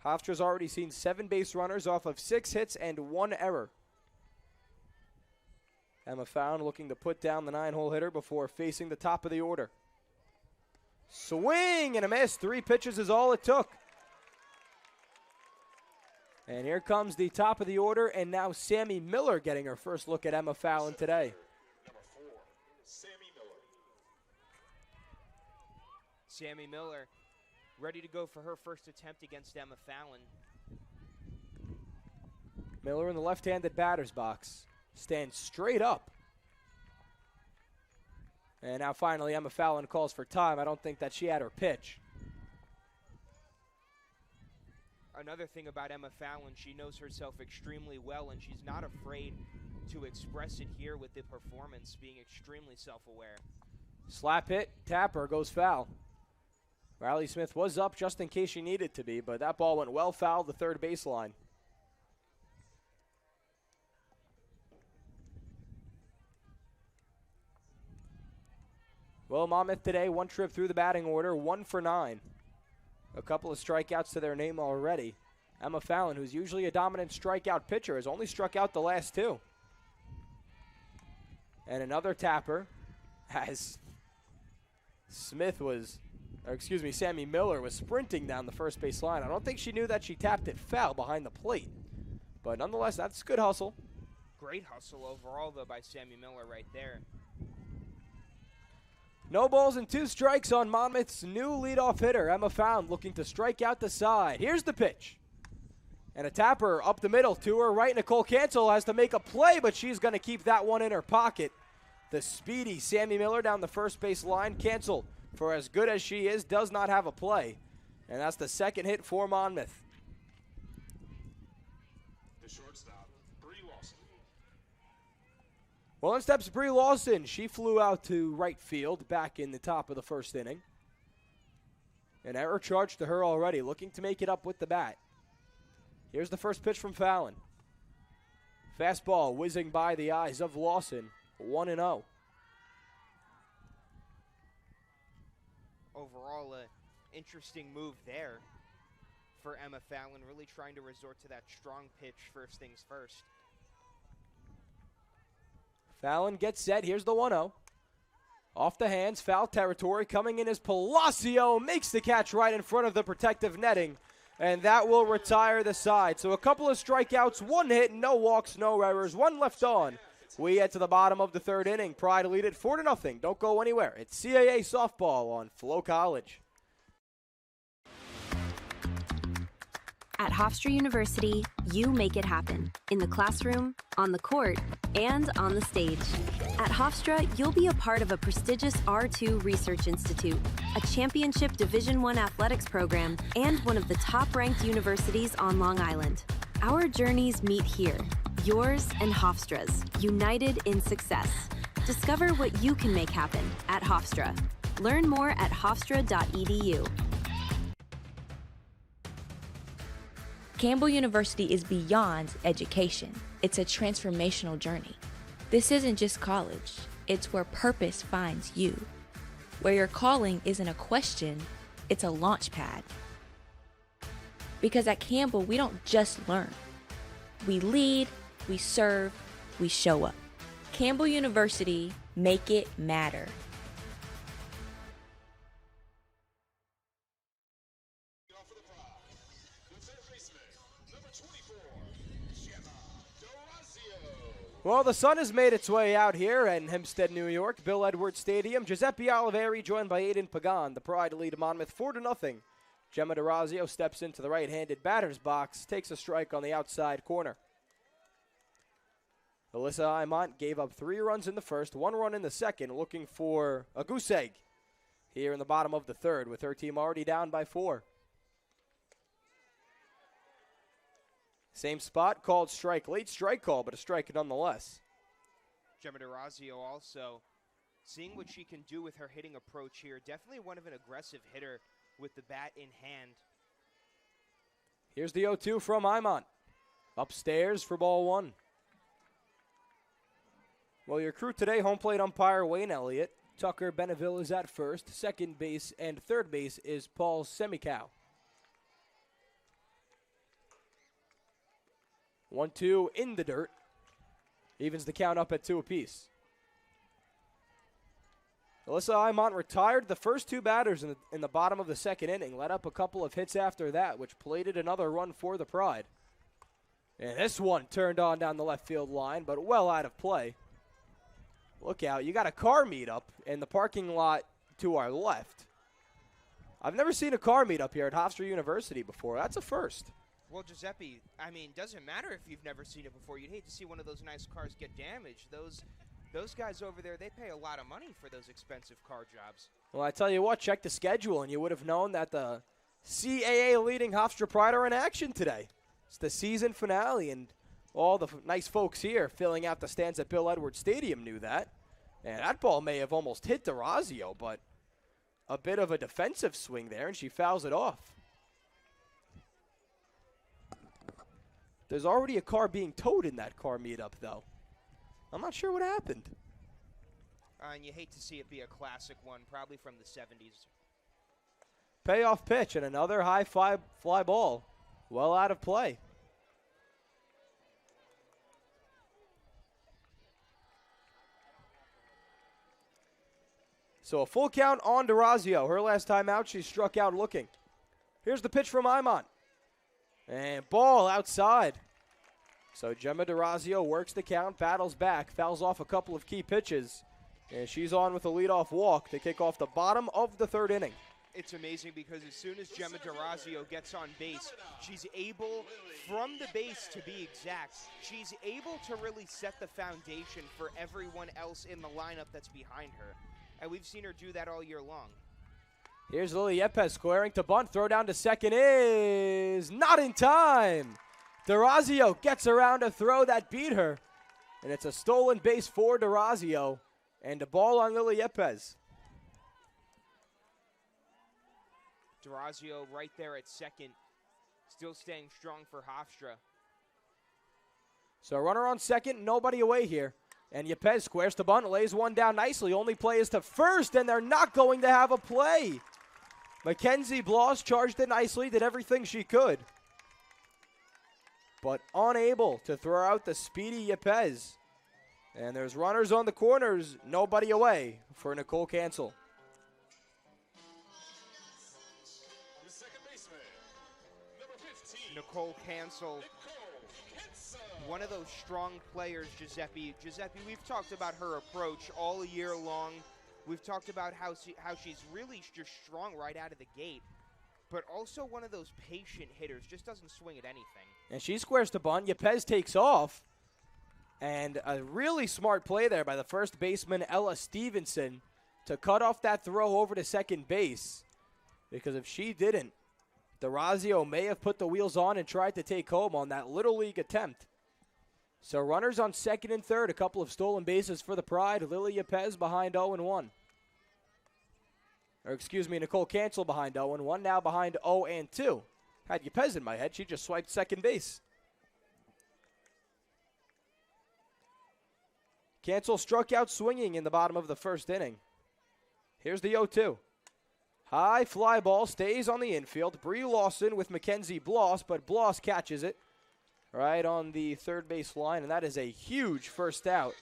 Hofstra's already seen 7 base runners off of 6 hits and 1 error. Emma Fallon looking to put down the 9-hole hitter before facing the top of the order. Swing and a miss. 3 pitches is all it took. And here comes the top of the order, and now Sammy Miller getting her first look at Emma Fallon today. Number 4, Sammy Miller. Sammy Miller ready to go for her first attempt against Emma Fallon. Miller in the left-handed batter's box. Stands straight up. And now finally Emma Fallon calls for time. I don't think that she had her pitch. Another thing about Emma Fallon, she knows herself extremely well, and she's not afraid to express it here with the performance, being extremely self-aware. Slap hit, tapper, goes foul. Riley Smith was up just in case she needed to be, but that ball went well foul the third baseline. Well, Monmouth today, one trip through the batting order, 1 for 9. A couple of strikeouts to their name already. Emma Fallon, who's usually a dominant strikeout pitcher, has only struck out the last 2. And another tapper as Sammy Miller was sprinting down the first base line. I don't think she knew that she tapped it foul behind the plate. But nonetheless, that's good hustle. Great hustle overall, though, by Sammy Miller right there. No balls and 2 strikes on Monmouth's new leadoff hitter, Emma Fallon, looking to strike out the side. Here's the pitch. And a tapper up the middle to her right. Nicole Cancel has to make a play, but she's going to keep that one in her pocket. The speedy Sammy Miller down the first base line. Cancel, for as good as she is, does not have a play. And that's the second hit for Monmouth. The shortstop, Bree Lawson. Well, in steps Bree Lawson. She flew out to right field back in the top of the first inning. An error charged to her already, looking to make it up with the bat. Here's the first pitch from Fallon. Fastball whizzing by the eyes of Lawson, 1-0. Overall, an interesting move there for Emma Fallon, really trying to resort to that strong pitch first things first. Fallon gets set. Here's the 1-0. Off the hands, foul territory. Coming in as Palacio makes the catch right in front of the protective netting. And that will retire the side. So a couple of strikeouts, 1 hit, no walks, no errors, 1 left on. We head to the bottom of the third inning. Pride lead it 4-0. Don't go anywhere. It's CAA softball on Flow College. At Hofstra University, you make it happen. In the classroom, on the court, and on the stage. At Hofstra, you'll be a part of a prestigious R2 Research Institute, a championship Division I athletics program, and one of the top-ranked universities on Long Island. Our journeys meet here, yours and Hofstra's, united in success. Discover what you can make happen at Hofstra. Learn more at hofstra.edu. Campbell University is beyond education. It's a transformational journey. This isn't just college. It's where purpose finds you. Where your calling isn't a question, it's a launch pad. Because at Campbell, we don't just learn. We lead, we serve, we show up. Campbell University, make it matter. Well, the sun has made its way out here in Hempstead, New York. Bill Edwards Stadium. Giuseppe Oliveri joined by Aiden Pagan. The Pride lead Monmouth 4-0. Gemma DeRazio steps into the right-handed batter's box, takes a strike on the outside corner. Alyssa Imont gave up 3 runs in the first, 1 run in the second, looking for a goose egg here in the bottom of the third with her team already down by 4. Same spot, called strike. Late strike call, but a strike nonetheless. Gemma DeRazio also seeing what she can do with her hitting approach here. Definitely one of an aggressive hitter with the bat in hand. Here's the 0-2 from Imont. Upstairs for ball 1. Well, your crew today, home plate umpire Wayne Elliott. Tucker Beneville is at first. Second base and third base is Paul Semikow. 1-2 in the dirt. Evens the count up at 2 apiece. Alyssa Imont retired the first 2 batters in the bottom of the second inning. Let up a couple of hits after that, which plated another run for the Pride. And this one turned on down the left field line, but well out of play. Look out, you got a car meetup in the parking lot to our left. I've never seen a car meetup here at Hofstra University before. That's a first. Well, Giuseppe, I mean, doesn't matter if you've never seen it before. You'd hate to see one of those nice cars get damaged. Those Those guys over there, they pay a lot of money for those expensive car jobs. Well, I tell you what, check the schedule, and you would have known that the CAA leading Hofstra Pride are in action today. It's the season finale, and all the nice folks here filling out the stands at Bill Edwards Stadium knew that. And that ball may have almost hit DeRazio, but a bit of a defensive swing there, and she fouls it off. There's already a car being towed in that car meetup, though. I'm not sure what happened. And you hate to see it be a classic one, probably from the 70s. Payoff pitch and another high fly ball. Well out of play. So a full count on DeRazio. Her last time out, she struck out looking. Here's the pitch from Imont. And ball outside. So Gemma DeRazio works the count, battles back, fouls off a couple of key pitches. And she's on with a leadoff walk to kick off the bottom of the third inning. It's amazing because as soon as Gemma DeRazio gets on base, she's able, from the base to be exact, she's able to really set the foundation for everyone else in the lineup that's behind her. And we've seen her do that all year long. Here's Lily Yepes squaring to bunt. Throw down to second is not in time. DeRazio gets around a throw that beat her. And it's a stolen base for DeRazio. And a ball on Lily Yepes. DeRazio right there at second, still staying strong for Hofstra. So runner on second, nobody away here. And Yepes squares to bunt, lays one down nicely. Only play is to first, and they're not going to have a play. Mackenzie Bloss charged it nicely, did everything she could. But unable to throw out the speedy Yepes. And there's runners on the corners, nobody away for Nicole Cancel. The second baseman, number 15. Nicole Cancel, one of those strong players, Giuseppe. Giuseppe, we've talked about her approach all year long. We've talked about how she's really just strong right out of the gate, but also one of those patient hitters, just doesn't swing at anything. And she squares to bunt. Yepes takes off. And a really smart play there by the first baseman, Ella Stevenson, to cut off that throw over to second base. Because if she didn't, DeRazio may have put the wheels on and tried to take home on that Little League attempt. So runners on second and third, a couple of stolen bases for the Pride. Lily Yepes behind 0-1. Or excuse me, Nicole Cancel behind 0-1, now behind 0-2. Had Yepes in my head, she just swiped second base. Cancel struck out swinging in the bottom of the first inning. Here's the 0-2. High fly ball stays on the infield. Bree Lawson with Mackenzie Bloss, but Bloss catches it right on the third base line, and that is a huge first out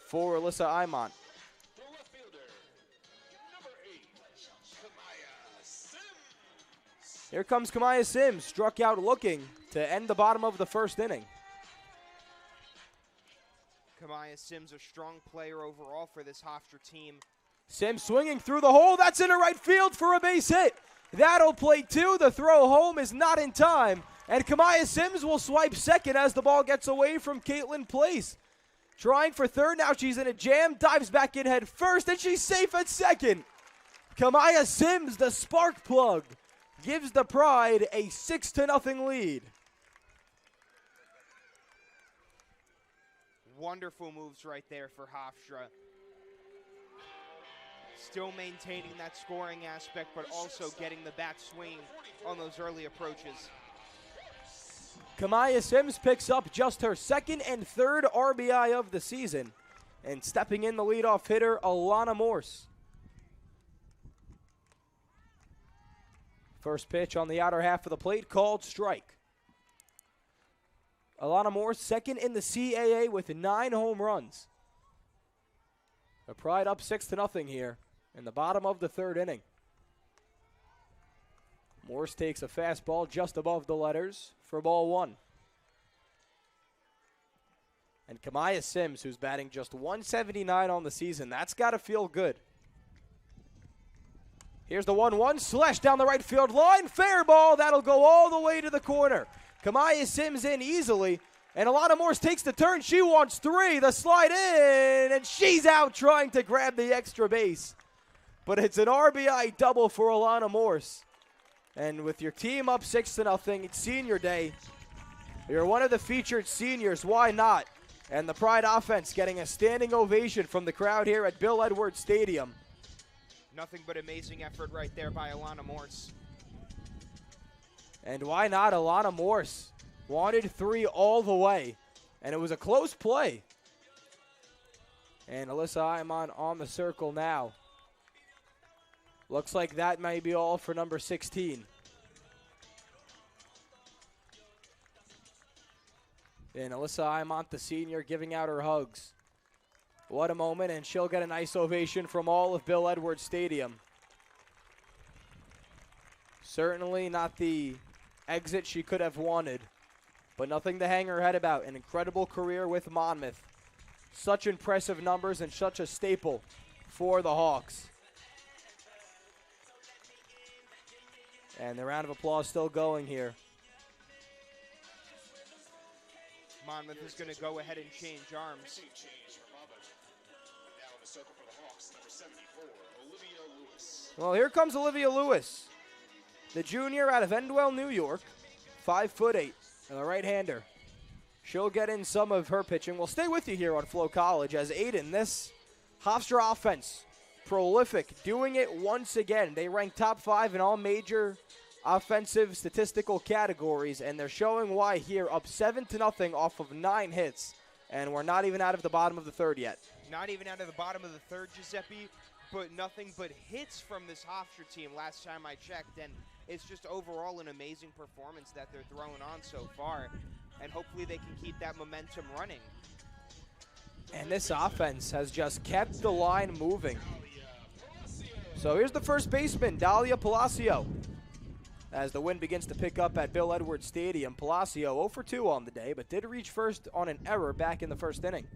for Alyssa Imont. The left fielder, number 8, Kamaya Sims. Here comes Kamaya Sims, struck out looking to end the bottom of the first inning. Kamaya Sims, a strong player overall for this Hofstra team. Sims swinging through the hole. That's into right field for a base hit. That'll play two. The throw home is not in time. And Kamaya Sims will swipe second as the ball gets away from Caitlin Place. Trying for third. Now she's in a jam. Dives back in head first, and she's safe at second. Kamaya Sims, the spark plug, gives the Pride a 6-0 lead. Wonderful moves right there for Hofstra. Still maintaining that scoring aspect, but also getting the bat swinging on those early approaches. Kamaya Sims picks up just her second and third RBI of the season. And stepping in the leadoff hitter, Alana Morse. First pitch on the outer half of the plate, called strike. Alana Morse, second in the CAA with 9 home runs. The Pride up 6-0 here in the bottom of the third inning. Morse takes a fastball just above the letters for ball one. And Kamaya Sims, who's batting just 179 on the season, that's got to feel good. Here's the 1-1, slash down the right field line, fair ball, that'll go all the way to the corner. Kamaya Sims in easily, And Alana Morse takes the turn. She wants 3. The slide in, and she's out trying to grab the extra base. But it's an RBI double for Alana Morse. And with your team up 6-0, it's senior day. You're one of the featured seniors. Why not? And the Pride offense getting a standing ovation from the crowd here at Bill Edwards Stadium. Nothing but amazing effort right there by Alana Morse. And why not? Alana Morse wanted 3 all the way. And it was a close play. And Alyssa Iman on the circle now. Looks like that may be all for number 16. And Alyssa Imont, the senior, giving out her hugs. What a moment, and she'll get a nice ovation from all of Bill Edwards Stadium. Certainly not the exit she could have wanted, but nothing to hang her head about. An incredible career with Monmouth. Such impressive numbers and such a staple for the Hawks. And the round of applause still going here. Monmouth is going to go ahead and change arms. Change for Monmouth. Now in the circle for the Hawks, number 74, Olivia Lewis. Well, here comes Olivia Lewis, the junior out of Endwell, New York, 5'8", and a right-hander. She'll get in some of her pitching. We'll stay with you here on Flow College as Aiden, this Hofstra offense, prolific, doing it once again. They rank top 5 in all major offensive statistical categories, and they're showing why here, up 7-0 off of 9 hits, and we're not even out of the bottom of the third yet. Not even out of the bottom of the third, Giuseppe, but nothing but hits from this Hofstra team last time I checked, and it's just overall an amazing performance that they're throwing on so far, and hopefully they can keep that momentum running. And this offense has just kept the line moving. So here's the first baseman, Dahlia Palacio. As the wind begins to pick up at Bill Edwards Stadium, Palacio 0 for 2 on the day, but did reach first on an error back in the first inning.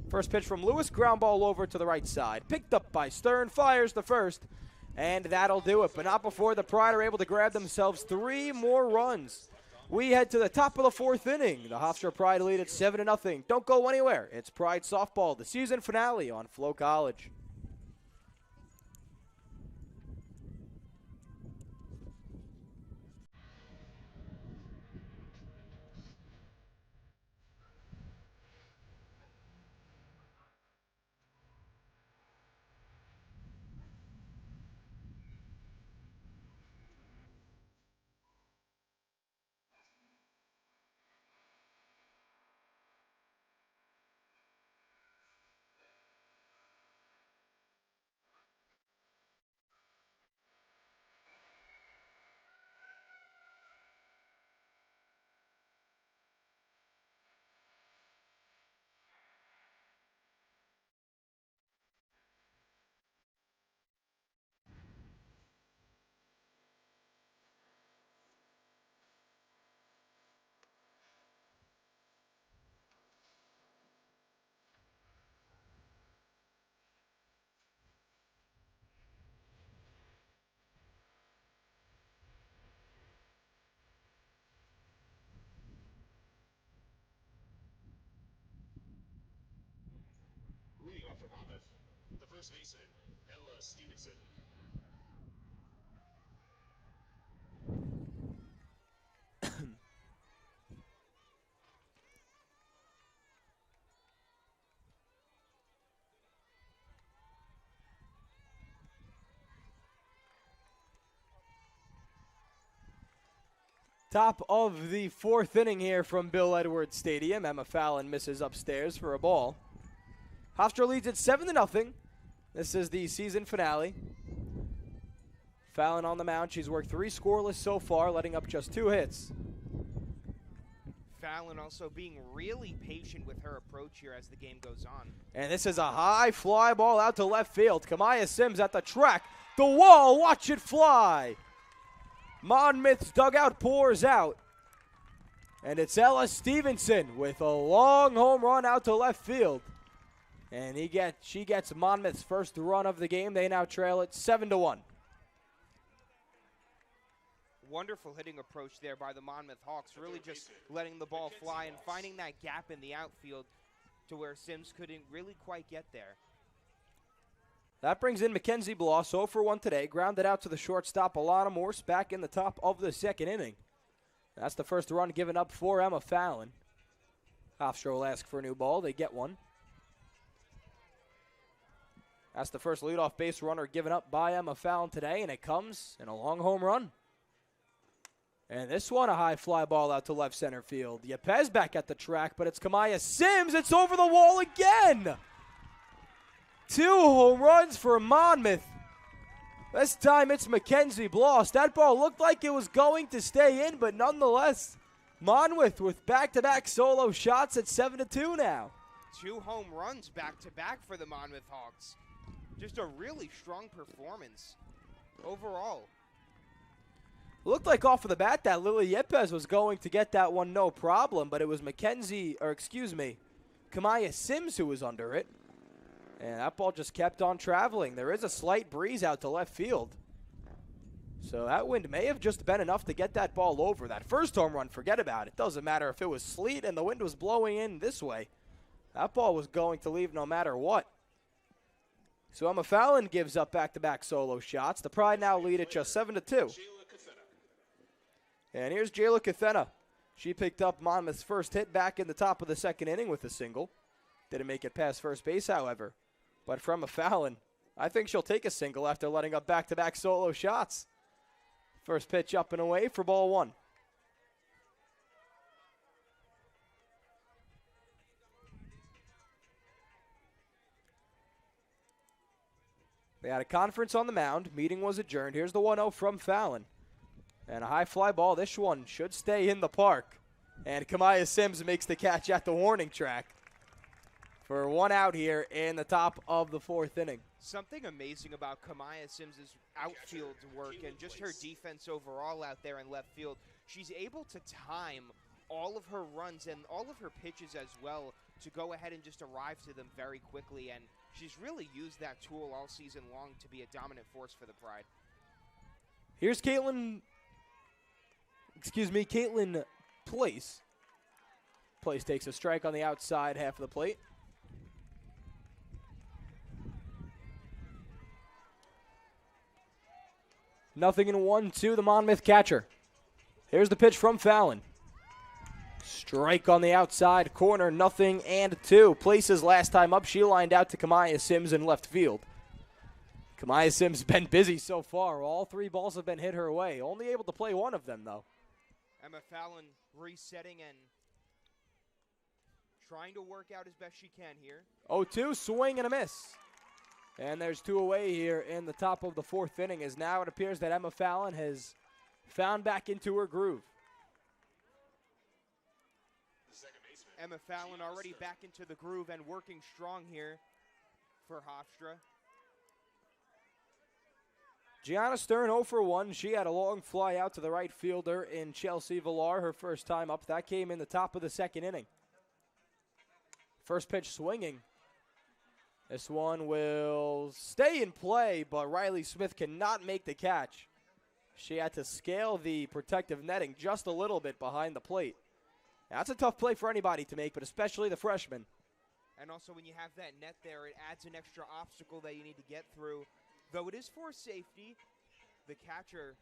First pitch from Lewis, ground ball over to the right side. Picked up by Stern, fires the first, and that'll do it. But not before the Pride are able to grab themselves 3 more runs. We head to the top of the 4th inning. The Hofstra Pride lead at 7-0. Don't go anywhere. It's Pride Softball, the season finale on Flow College. Leading off for Monmouth, the first baseman, Ella Stevenson. Top of the 4th inning here from Bill Edwards Stadium. Emma Fallon misses upstairs for a ball. Hofstra leads at 7-0. This is the season finale. Fallon on the mound. She's worked 3 scoreless so far, letting up just 2 hits. Fallon also being really patient with her approach here as the game goes on. And this is a high fly ball out to left field. Kamaya Sims at the track. The wall, watch it fly. Monmouth's dugout pours out. And it's Ella Stevenson with a long home run out to left field. And she gets Monmouth's first run of the game. They now trail it 7-1. Wonderful hitting approach there by the Monmouth Hawks, really just letting the ball fly and finding that gap in the outfield to where Sims couldn't really quite get there. That brings in Mackenzie Bloss, 0 for 1 today. Grounded out to the shortstop, Alana Morse, back in the top of the second inning. That's the first run given up for Emma Fallon. Hofstra will ask for a new ball. They get one. That's the first leadoff base runner given up by Emma Fallon today, and it comes in a long home run. And this one, a high fly ball out to left center field. Yepez back at the track, but it's Kamaya Sims. It's over the wall again. 2 home runs for Monmouth. This time it's Mackenzie Bloss. That ball looked like it was going to stay in, but nonetheless, Monmouth with back-to-back solo shots at 7-2 now. 2 home runs back-to-back for the Monmouth Hawks. Just a really strong performance overall. Looked like off of the bat that Lily Yepez was going to get that one no problem, but it was Kamaya Sims who was under it. And that ball just kept on traveling. There is a slight breeze out to left field. So that wind may have just been enough to get that ball over. That first home run, forget about it. Doesn't matter if it was sleet and the wind was blowing in this way. That ball was going to leave no matter what. So Emma Fallon gives up back-to-back solo shots. The Pride now lead at just 7-2. And here's Jayla Cathena. She picked up Monmouth's first hit back in the top of the second inning with a single. Didn't make it past first base, however. But from Emma Fallon, I think she'll take a single after letting up back-to-back solo shots. First pitch up and away for ball 1. They had a conference on the mound. Meeting was adjourned. Here's the 1-0 from Fallon. And a high fly ball. This one should stay in the park. And Kamaya Sims makes the catch at the warning track for 1 out here in the top of the 4th inning. Something amazing about Kamaya Sims' outfield work and just her defense overall out there in left field. She's able to time all of her runs and all of her pitches as well to go ahead and just arrive to them very quickly. And she's really used that tool all season long to be a dominant force for the Pride. Here's Caitlin Place. Place takes a strike on the outside half of the plate. Nothing in 1-2, the Monmouth catcher. Here's the pitch from Fallon. Strike on the outside corner, 0-2. Place's last time up, she lined out to Kamaya Sims in left field. Kamaya Sims been busy so far. All 3 balls have been hit her way. Only able to play one of them, though. Emma Fallon resetting and trying to work out as best she can here. 0-2, swing and a miss. And there's 2 away here in the top of the 4th inning, as now it appears that Emma Fallon has found back into her groove. Emma Fallon already back into the groove and working strong here for Hofstra. Gianna Stern 0 for 1. She had a long fly out to the right fielder in Chelsea Villar her first time up. That came in the top of the 2nd inning. First pitch swinging. This one will stay in play, but Riley Smith cannot make the catch. She had to scale the protective netting just a little bit behind the plate. That's a tough play for anybody to make, but especially the freshman. And also when you have that net there, it adds an extra obstacle that you need to get through. Though it is for safety, the catcher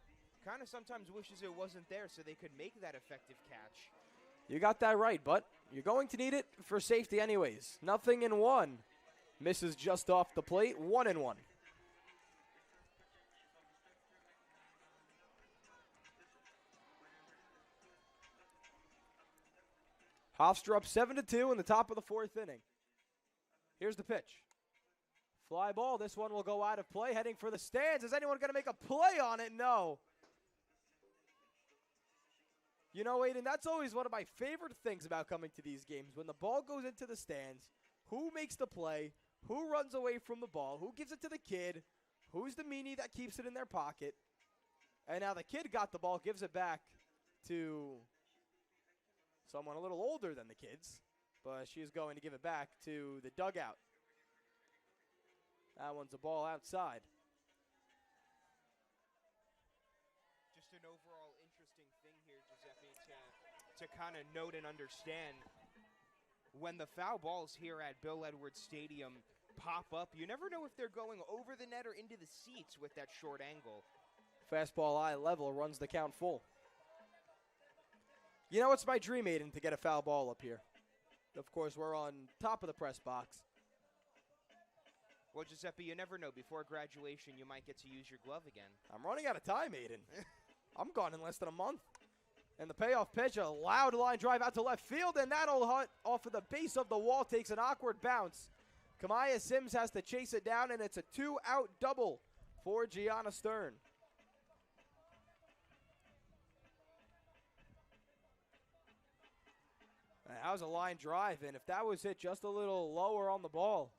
kind of sometimes wishes it wasn't there so they could make that effective catch. You got that right, but you're going to need it for safety anyways. 0-1. Misses just off the plate, 1-1. Hofstra up 7-2 in the top of the 4th inning. Here's the pitch. Fly ball. This one will go out of play, heading for the stands. Is anyone going to make a play on it? No. You know, Aiden, that's always one of my favorite things about coming to these games. When the ball goes into the stands, who makes the play? Who runs away from the ball? Who gives it to the kid? Who's the meanie that keeps it in their pocket? And now the kid got the ball, gives it back to someone a little older than the kids. But she's going to give it back to the dugout. That one's a ball outside. Just an overall to kind of note and understand when the foul balls here at Bill Edwards Stadium pop up, you never know if they're going over the net or into the seats with that short angle. Fastball eye level, runs the count full. You know, it's my dream, Aiden, to get a foul ball up here. Of course, we're on top of the press box. Well, Giuseppe, you never know. Before graduation, you might get to use your glove again. I'm running out of time, Aiden. I'm gone in less than a month. And the payoff pitch, a loud line drive out to left field, and that'll hit off of the base of the wall, takes an awkward bounce. Kamaya Sims has to chase it down, and it's a 2-out double for Gianna Stern. That was a line drive, and if that was hit just a little lower on the ball,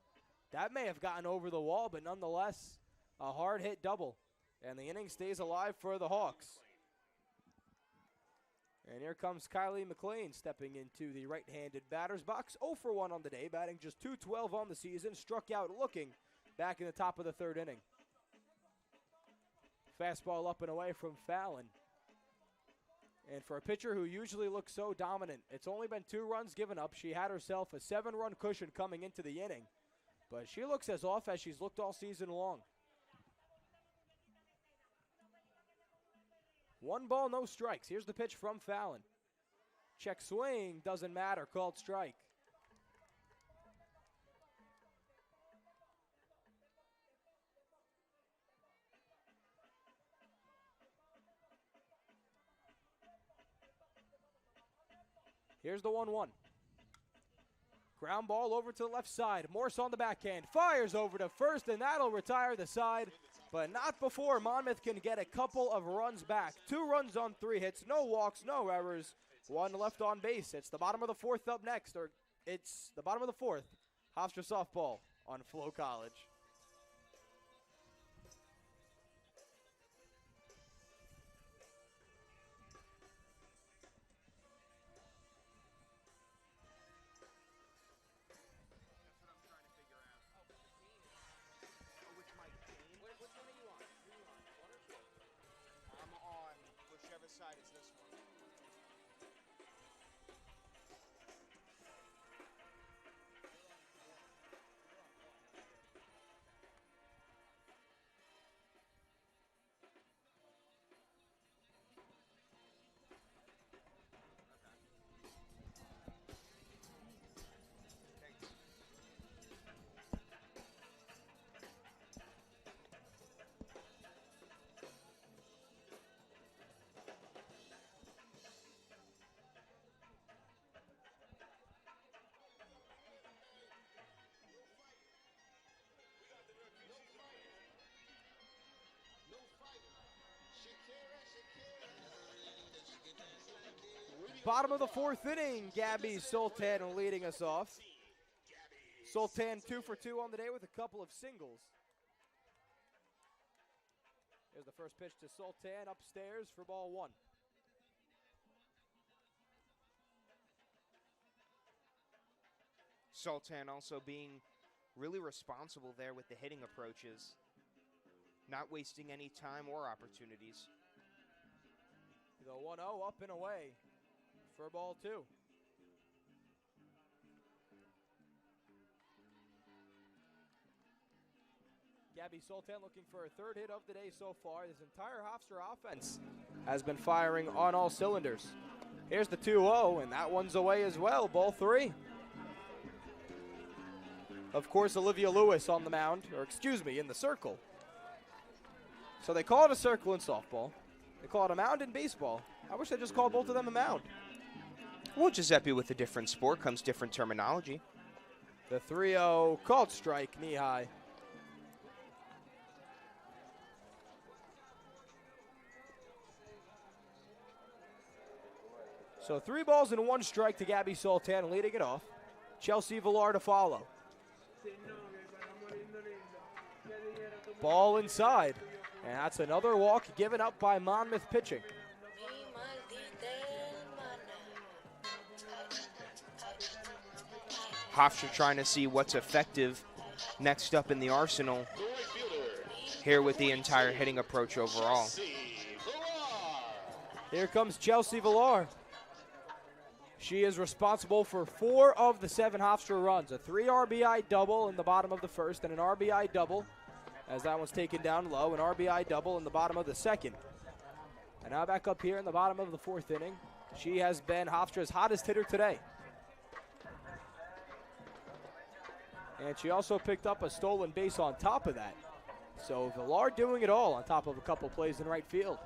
that may have gotten over the wall, but nonetheless, a hard hit double. And the inning stays alive for the Hawks. And here comes Kylie McLean stepping into the right-handed batter's box. 0 for 1 on the day, batting just .212 on the season. Struck out looking back in the top of the third inning. Fastball up and away from Fallon. And for a pitcher who usually looks so dominant, it's only been 2 runs given up. She had herself a 7-run cushion coming into the inning. But she looks as off as she's looked all season long. 1 ball, no strikes. Here's the pitch from Fallon. Check swing, doesn't matter, called strike. Here's the 1-1. Ground ball over to the left side. Morse on the backhand. Fires over to first, and that'll retire the side. But not before Monmouth can get a couple of runs back. 2 runs on 3 hits. No walks, no errors. 1 left on base. It's the bottom of the 4th up next. Or it's the bottom of the 4th. Hofstra softball on Flo College. Side is this one. Bottom of the 4th inning, Gabby Sultan leading us off. Sultan 2 for 2 on the day with a couple of singles. Here's the first pitch to Sultan upstairs for ball 1. Sultan also being really responsible there with the hitting approaches, not wasting any time or opportunities. The 1-0 up and away for ball 2. Gabby Sultan looking for a 3rd hit of the day so far. This entire Hofstra offense has been firing on all cylinders. Here's the 2-0, and that one's away as well, ball 3. Of course, Olivia Lewis on the mound, or excuse me, in the circle. So they call it a circle in softball. They call it a mound in baseball. I wish they just called both of them a mound. Well, Giuseppe, with a different sport comes different terminology. The 3-0 called strike, knee high. So 3 balls and 1 strike to Gabby Sultan, leading it off. Chelsea Villar to follow. Ball inside. And that's another walk given up by Monmouth pitching. Hofstra trying to see what's effective next up in the arsenal here with the entire hitting approach overall. Here comes Chelsea Villar. She is responsible for 4 of the 7 Hofstra runs. A 3 RBI double in the bottom of the first and an RBI double, as that one's taken down low, an RBI double in the bottom of the second. And now back up here in the bottom of the 4th inning. She has been Hofstra's hottest hitter today. And she also picked up a stolen base on top of that. So Villar doing it all on top of a couple plays in right field.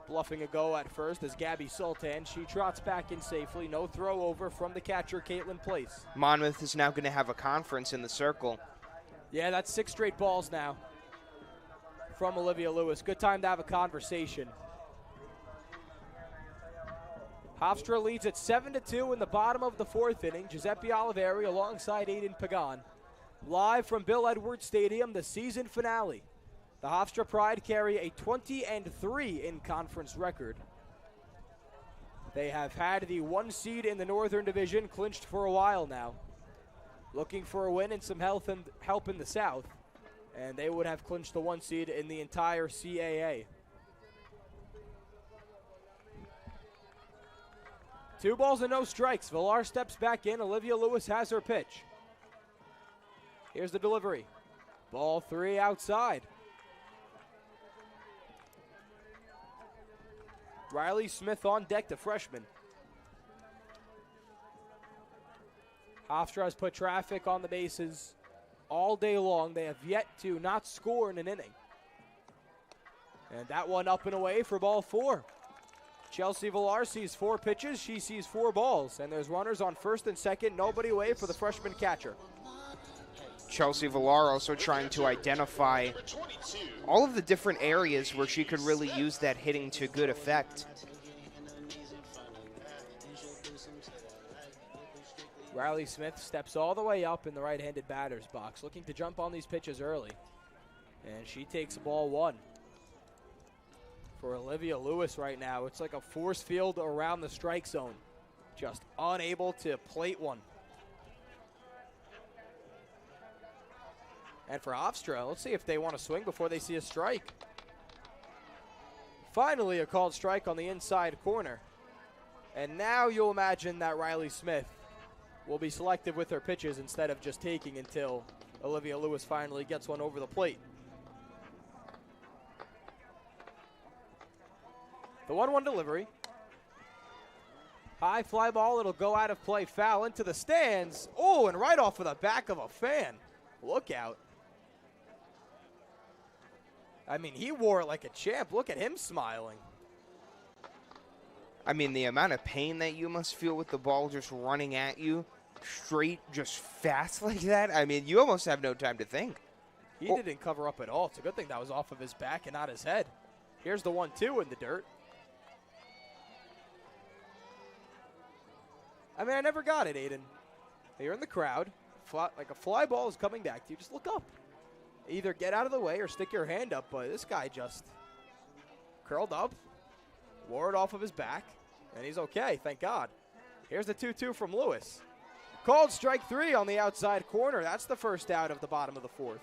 Bluffing a go at first is Gabby Sultan. She trots back in safely. No throw over from the catcher, Caitlin Place. Monmouth is now going to have a conference in the circle. Yeah, that's 6 straight balls now from Olivia Lewis. Good time to have a conversation. Hofstra leads at 7-2 in the bottom of the 4th inning. Giuseppe Oliveri alongside Aiden Pagan. Live from Bill Edwards Stadium, the season finale. The Hofstra Pride carry a 20-3 in conference record. They have had the 1 seed in the Northern Division clinched for a while now. Looking for a win and some help in the South, and they would have clinched the 1 seed in the entire CAA. 2 balls and no strikes. Villar steps back in. Olivia Lewis has her pitch. Here's the delivery. Ball 3 outside. Riley Smith on deck, the freshman. Hofstra has put traffic on the bases all day long. They have yet to not score in an inning. And that one up and away for ball 4. Chelsea Villar sees 4 pitches. She sees 4 balls. And there's runners on first and second. Nobody away for the freshman catcher. Chelsea Villar also trying to identify all of the different areas where she could really use that hitting to good effect. Riley Smith steps all the way up in the right-handed batter's box, looking to jump on these pitches early. And she takes ball 1. For Olivia Lewis right now, it's like a force field around the strike zone. Just unable to plate one. And for Hofstra, let's see if they want to swing before they see a strike. Finally, a called strike on the inside corner. And now you'll imagine that Riley Smith will be selective with her pitches instead of just taking until Olivia Lewis finally gets one over the plate. The 1-1 delivery. High fly ball, it'll go out of play, foul into the stands. Oh, and right off of the back of a fan. Look out. I mean, he wore it like a champ. Look at him smiling. I mean, the amount of pain that you must feel with the ball just running at you straight, just fast like that. I mean, you almost have no time to think. He didn't cover up at all. It's a good thing that was off of his back and not his head. Here's the 1-2 in the dirt. I mean, I never got it, Aiden. You're in the crowd. Like a fly ball is coming back to you. Just look up. Either get out of the way or stick your hand up, but this guy just curled up, wore it off of his back, and he's okay, thank God. Here's the 2-2 from Lewis. Called strike 3 on the outside corner. That's the first out of the bottom of the 4th.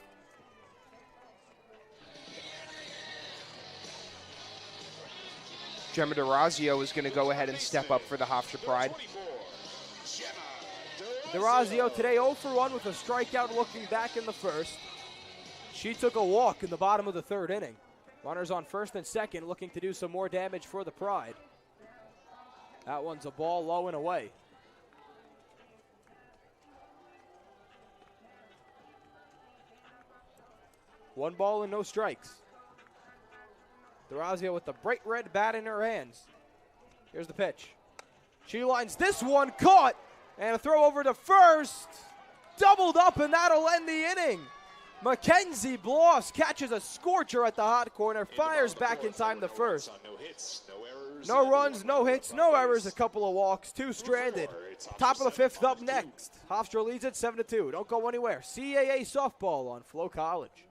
Gemma DeRazio is going to go ahead and step up for the Hofstra Pride. DeRazio today 0 for 1 with a strikeout looking back in the first. She took a walk in the bottom of the 3rd inning. Runners on first and second looking to do some more damage for the Pride. That one's a ball low and away. One ball and no strikes. DeRazio with the bright red bat in her hands. Here's the pitch. She lines this one, caught, and a throw over to first. Doubled up, and that'll end the inning. Mackenzie Bloss catches a scorcher at the hot corner, fires back in time the first. No runs, no hits, no errors, a couple of walks, 2 stranded. Top of the 5th up next. Hofstra leads at 7-2. Don't go anywhere. CAA softball on Flo College.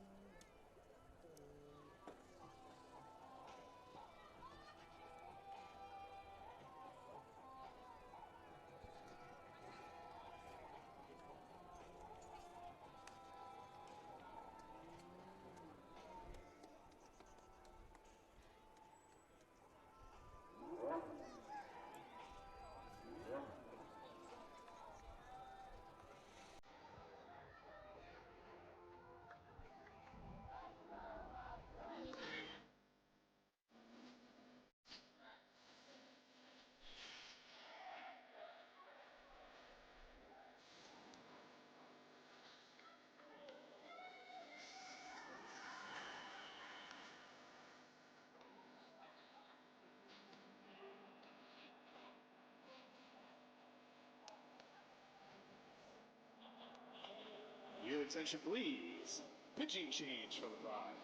attention, please. Pitching change for the Pride.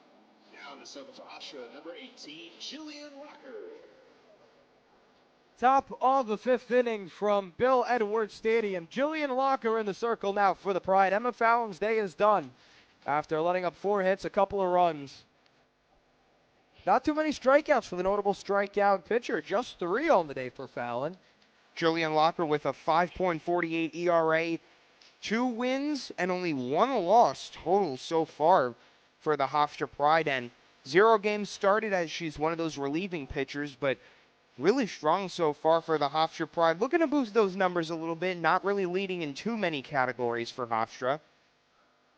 Now the circle for Hofstra, number 18, Jillian Locker. Top of the fifth inning from Bill Edwards Stadium. Jillian Locker in the circle now for the Pride. Emma Fallon's day is done after letting up 4 hits, a couple of runs. Not too many strikeouts for the notable strikeout pitcher. Just 3 on the day for Fallon. Jillian Locker with a 5.48 ERA, 2 wins and only 1 loss total so far for the Hofstra Pride, and 0 games started as she's one of those relieving pitchers, but really strong so far for the Hofstra Pride. Looking to boost those numbers a little bit, not really leading in too many categories for Hofstra,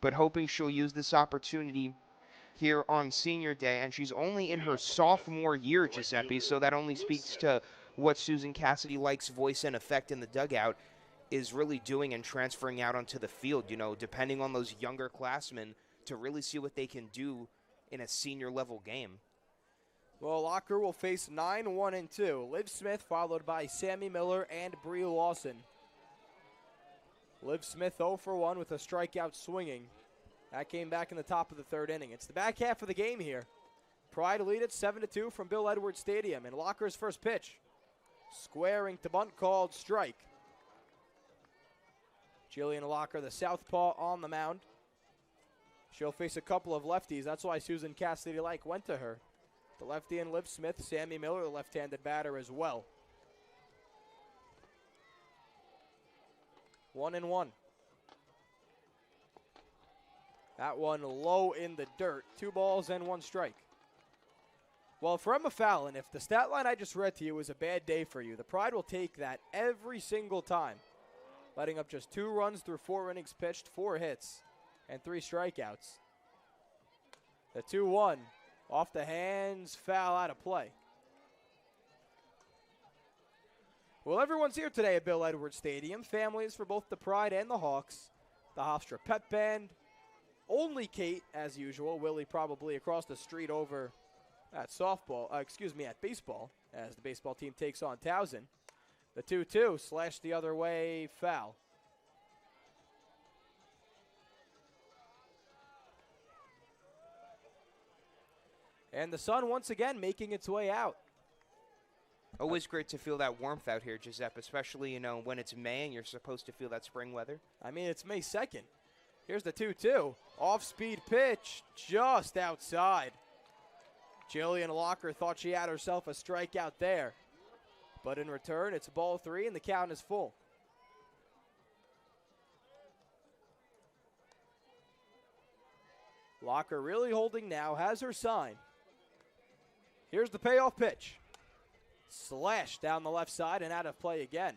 but hoping she'll use this opportunity here on senior day, and she's only in her sophomore year, Giuseppe, so that only speaks to what Susan Cassidy-Like's voice and effect in the dugout is really doing and transferring out onto the field, you know, depending on those younger classmen to really see what they can do in a senior level game. Well, Locker will face 9-1-2. Liv Smith followed by Sammy Miller and Bree Lawson. Liv Smith 0 for 1 with a strikeout swinging. That came back in the top of the 3rd inning. It's the back half of the game here. Pride lead at 7-2 from Bill Edwards Stadium. And Locker's first pitch. Squaring to bunt, called strike. Jillian Locker, the southpaw, on the mound. She'll face a couple of lefties. That's why Susan Cassidy-Like went to her. The lefty and Liv Smith, Sammy Miller, the left-handed batter as well. 1-1. That one low in the dirt. 2 balls and 1 strike. Well, for Emma Fallon, if the stat line I just read to you was a bad day for you, the Pride will take that every single time. Letting up just 2 runs through 4 innings pitched, 4 hits, and 3 strikeouts. The 2-1 off the hands, foul out of play. Well, everyone's here today at Bill Edwards Stadium. Families for both the Pride and the Hawks. The Hofstra Pep Band. Only Kate, as usual. Willie probably across the street over at at baseball, as the baseball team takes on Towson. The 2-2 slashed the other way, foul. And the sun once again making its way out. Always great to feel that warmth out here, Giuseppe, especially, you know, when it's May and you're supposed to feel that spring weather. I mean, it's May 2nd. Here's the 2-2. Off-speed pitch just outside. Jillian Locker thought she had herself a strikeout there. But in return, it's ball 3 and the count is full. Locker really holding now, has her sign. Here's the payoff pitch. Slash down the left side and out of play again.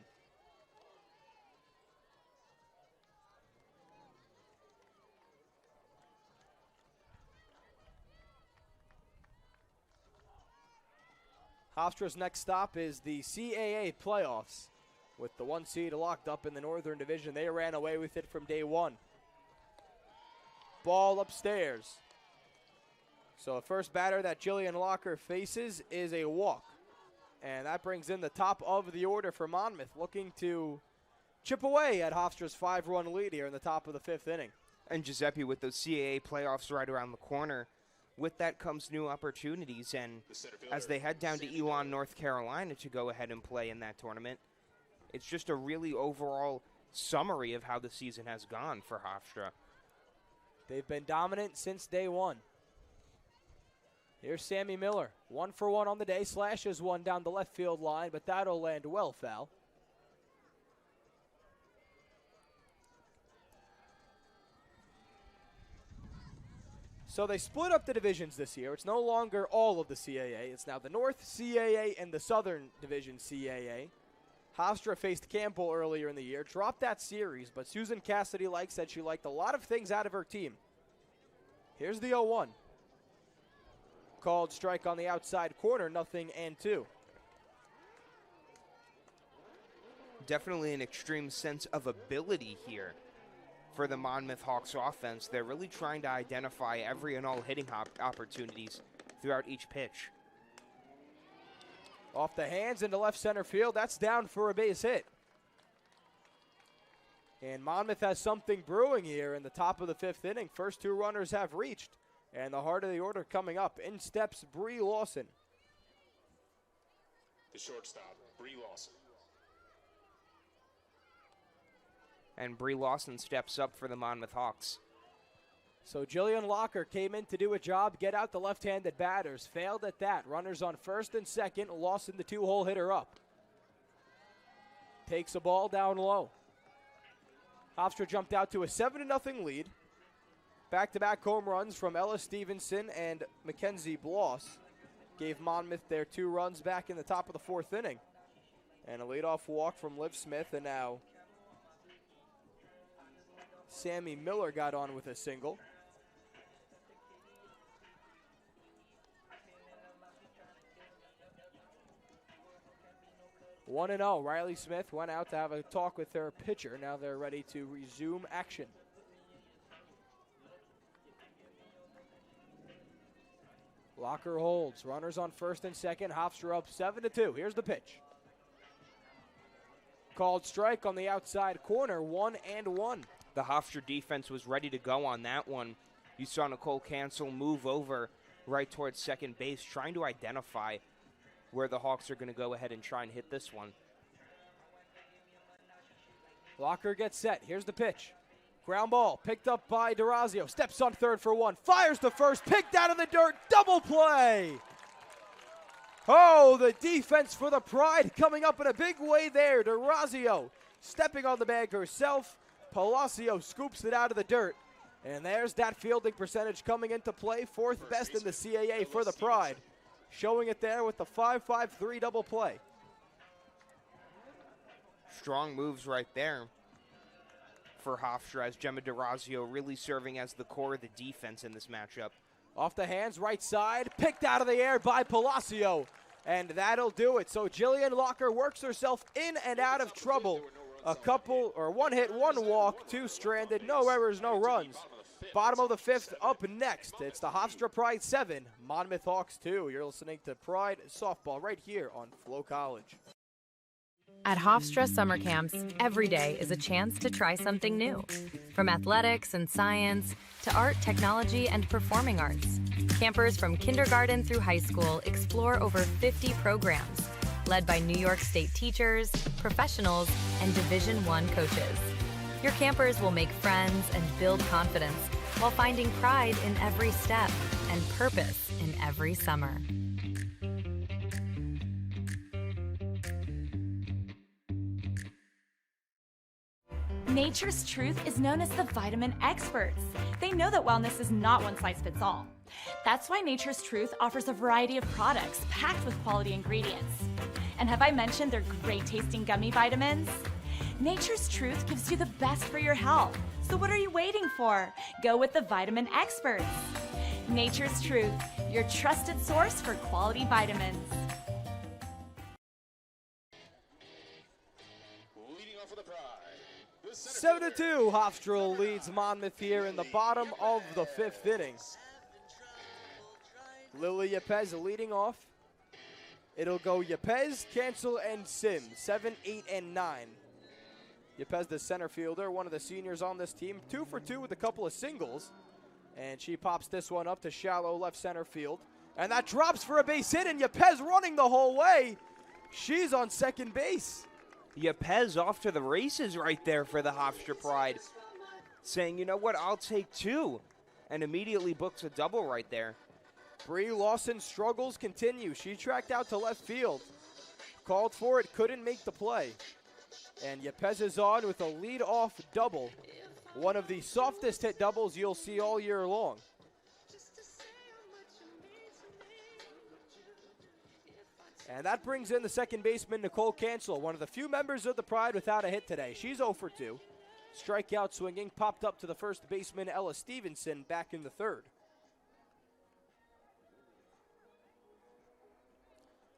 Hofstra's next stop is the CAA playoffs. With the 1 seed locked up in the Northern Division, they ran away with it from day 1. Ball upstairs. So the first batter that Jillian Locker faces is a walk. And that brings in the top of the order for Monmouth, looking to chip away at Hofstra's 5-run lead here in the top of the 5th inning. And Giuseppe, with those CAA playoffs right around the corner, with that comes new opportunities, and as they head down to Elon, North Carolina to go ahead and play in that tournament, it's just a really overall summary of how the season has gone for Hofstra. They've been dominant since day 1. Here's Sammy Miller, 1 for 1 on the day, slashes one down the left field line, but that'll land well foul. So they split up the divisions this year. It's no longer all of the CAA. It's now the North CAA and the Southern Division CAA. Hofstra faced Campbell earlier in the year, dropped that series, but Susan Cassidy-Like said she liked a lot of things out of her team. Here's the 0-1. Called strike on the outside corner, 0-2. Definitely an extreme sense of ability here for the Monmouth Hawks offense. They're really trying to identify every and all hitting opportunities throughout each pitch. Off the hands into left center field. That's down for a base hit. And Monmouth has something brewing here in the top of the 5th inning. First 2 runners have reached. And the heart of the order coming up. In steps Bree Lawson. The shortstop, Bree Lawson. And Bree Lawson steps up for the Monmouth Hawks. So Jillian Locker came in to do a job, get out the left-handed batters. Failed at that. Runners on first and second. Lawson, the 2-hole hitter, up. Takes a ball down low. Hofstra jumped out to a 7-0 lead. Back-to-back home runs from Ella Stevenson and Mackenzie Bloss gave Monmouth their 2 runs back in the top of the 4th inning. And a leadoff walk from Liv Smith, and now Sammy Miller got on with a single. One and 0. Riley Smith went out to have a talk with their pitcher. Now they're ready to resume action. Locker holds. Runners on first and second. Hofstra up 7-2. Here's the pitch. Called strike on the outside corner. 1-1. The Hofstra defense was ready to go on that one. You saw Nicole Cancel move over right towards second base, trying to identify where the Hawks are going to go ahead and try and hit this one. Locker gets set. Here's the pitch. Ground ball picked up by DeRazio. Steps on third for 1. Fires to first. Picked out of the dirt. Double play. Oh, the defense for the Pride coming up in a big way there. DeRazio stepping on the bag herself. Palacio scoops it out of the dirt. And there's that fielding percentage coming into play. 4th best in the CAA for the Pride. Showing it there with the 5-5-3 double play. Strong moves right there for Hofstra, as Gemma DeRazio really serving as the core of the defense in this matchup. Off the hands, right side, picked out of the air by Palacio. And that'll do it. So Jillian Locker works herself in and out of trouble. One hit, 1 walk, 2 stranded, no errors, no runs. Bottom of the 5th up next. It's the Hofstra Pride 7, Monmouth Hawks 2. You're listening to Pride Softball right here on Flow College. At Hofstra Summer Camps, every day is a chance to try something new. From athletics and science to art, technology, and performing arts. Campers from kindergarten through high school explore over 50 programs, led by New York State teachers, professionals, and Division I coaches. Your campers will make friends and build confidence while finding pride in every step and purpose in every summer. Nature's Truth is known as the vitamin experts. They know that wellness is not one size fits all. That's why Nature's Truth offers a variety of products packed with quality ingredients. And have I mentioned their great tasting gummy vitamins? Nature's Truth gives you the best for your health. So what are you waiting for? Go with the vitamin experts. Nature's Truth, your trusted source for quality vitamins. Leading off for the Pride. 7-2, Hofstra leads Monmouth here in the bottom of the 5th inning. Lily Yepez leading off. It'll go Yepez, Cancel, and Sims, 7, 8, and 9. Yepez, the center fielder, one of the seniors on this team, 2 for 2 with a couple of singles. And she pops this one up to shallow left center field. And that drops for a base hit, and Yepez running the whole way. She's on second base. Yepez off to the races right there for the Hofstra Pride, saying, you know what, I'll take 2, and immediately books a double right there. Bree Lawson's struggles continue. She tracked out to left field. Called for it, couldn't make the play. And Yepez is on with a lead-off double. One of the softest hit doubles you'll see all year long. And that brings in the second baseman, Nicole Cancel, one of the few members of the Pride without a hit today. She's 0 for 2. Strikeout swinging, popped up to the first baseman, Ella Stevenson, back in the 3rd.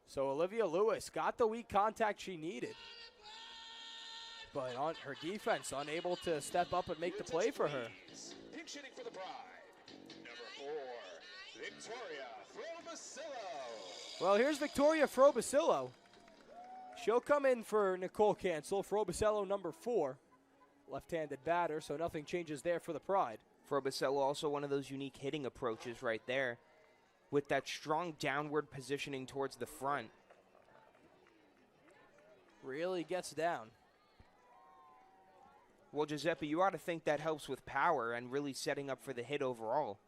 So Olivia Lewis got the weak contact she needed. But on her defense, unable to step up and make the play for her. Pinch hitting for the Pride. Number 4, Victoria Frobacillo. Well, here's Victoria Frobacillo. She'll come in for Nicole Cancel, Frobacillo number 4. left-handed batter, so nothing changes there for the Pride. Frobisella also one of those unique hitting approaches right there with that strong downward positioning towards the front. Really gets down. Well, Giuseppe, you ought to think that helps with power and really setting up for the hit overall.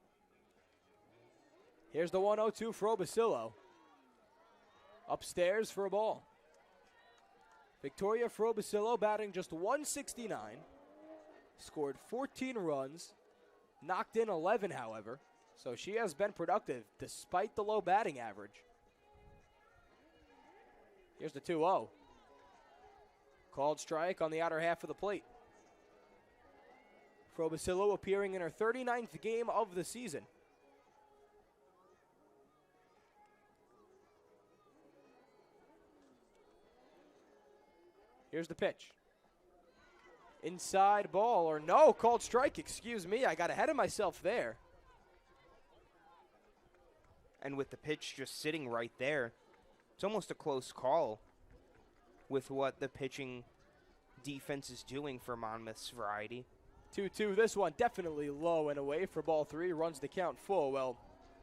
Here's the 1-0-2 Frobisilla. Upstairs for a ball. Victoria Frobisilla batting just 169. Scored 14 runs. Knocked in 11, however. So she has been productive despite the low batting average. Here's the 2-0. Called strike on the outer half of the plate. Frobisilla appearing in her 39th game of the season. Here's the pitch. Inside ball, or no, called strike, excuse me. I got ahead of myself there. And with the pitch just sitting right there, it's almost a close call with what the pitching defense is doing for Monmouth's variety. 2-2, this one definitely low and away for ball 3, runs the count full. Well,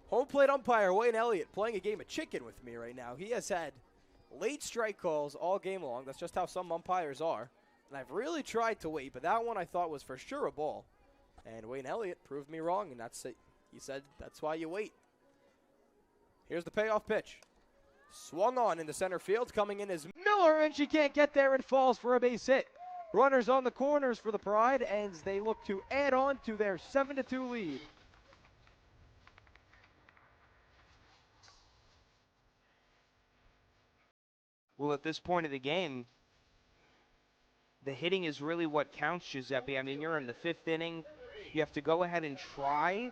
home plate umpire Wayne Elliott playing a game of chicken with me right now. He has had late strike calls all game long. That's just how some umpires are. And I've really tried to wait, but that one I thought was for sure a ball. And Wayne Elliott proved me wrong, and that's it. He said that's why you wait. Here's the payoff pitch. Swung on into center field. Coming in is Miller, and she can't get there and falls for a base hit. Runners on the corners for the Pride as they look to add on to their 7-2 lead. Well, at this point of the game, the hitting is really what counts, Giuseppe. I mean, you're in the 5th inning. You have to go ahead and try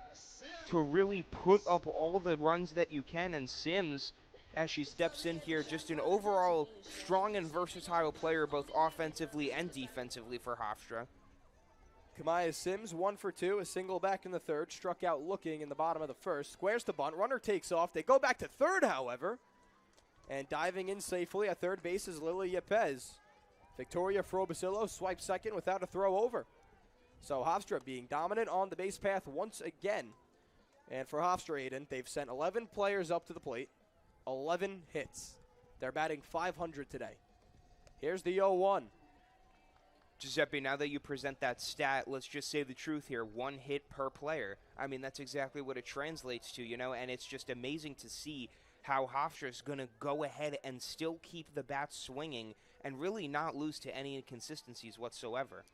to really put up all the runs that you can. And Sims, as she steps in here, just an overall strong and versatile player, both offensively and defensively for Hofstra. Kamaya Sims, 1 for 2, a single back in the 3rd, struck out looking in the bottom of the 1st. Squares to bunt, runner takes off. They go back to 3rd, however. And diving in safely at 3rd base is Lily Yepez. Victoria Frobisilla swipes 2nd without a throw over. So Hofstra being dominant on the base path once again. And for Hofstra, Aiden, they've sent 11 players up to the plate. 11 hits. They're batting .500 today. Here's the 0-1. Giuseppe, now that you present that stat, let's just say the truth here. 1 hit per player. I mean, that's exactly what it translates to, you know, and it's just amazing to see how Hofstra's going to go ahead and still keep the bats swinging and really not lose to any inconsistencies whatsoever.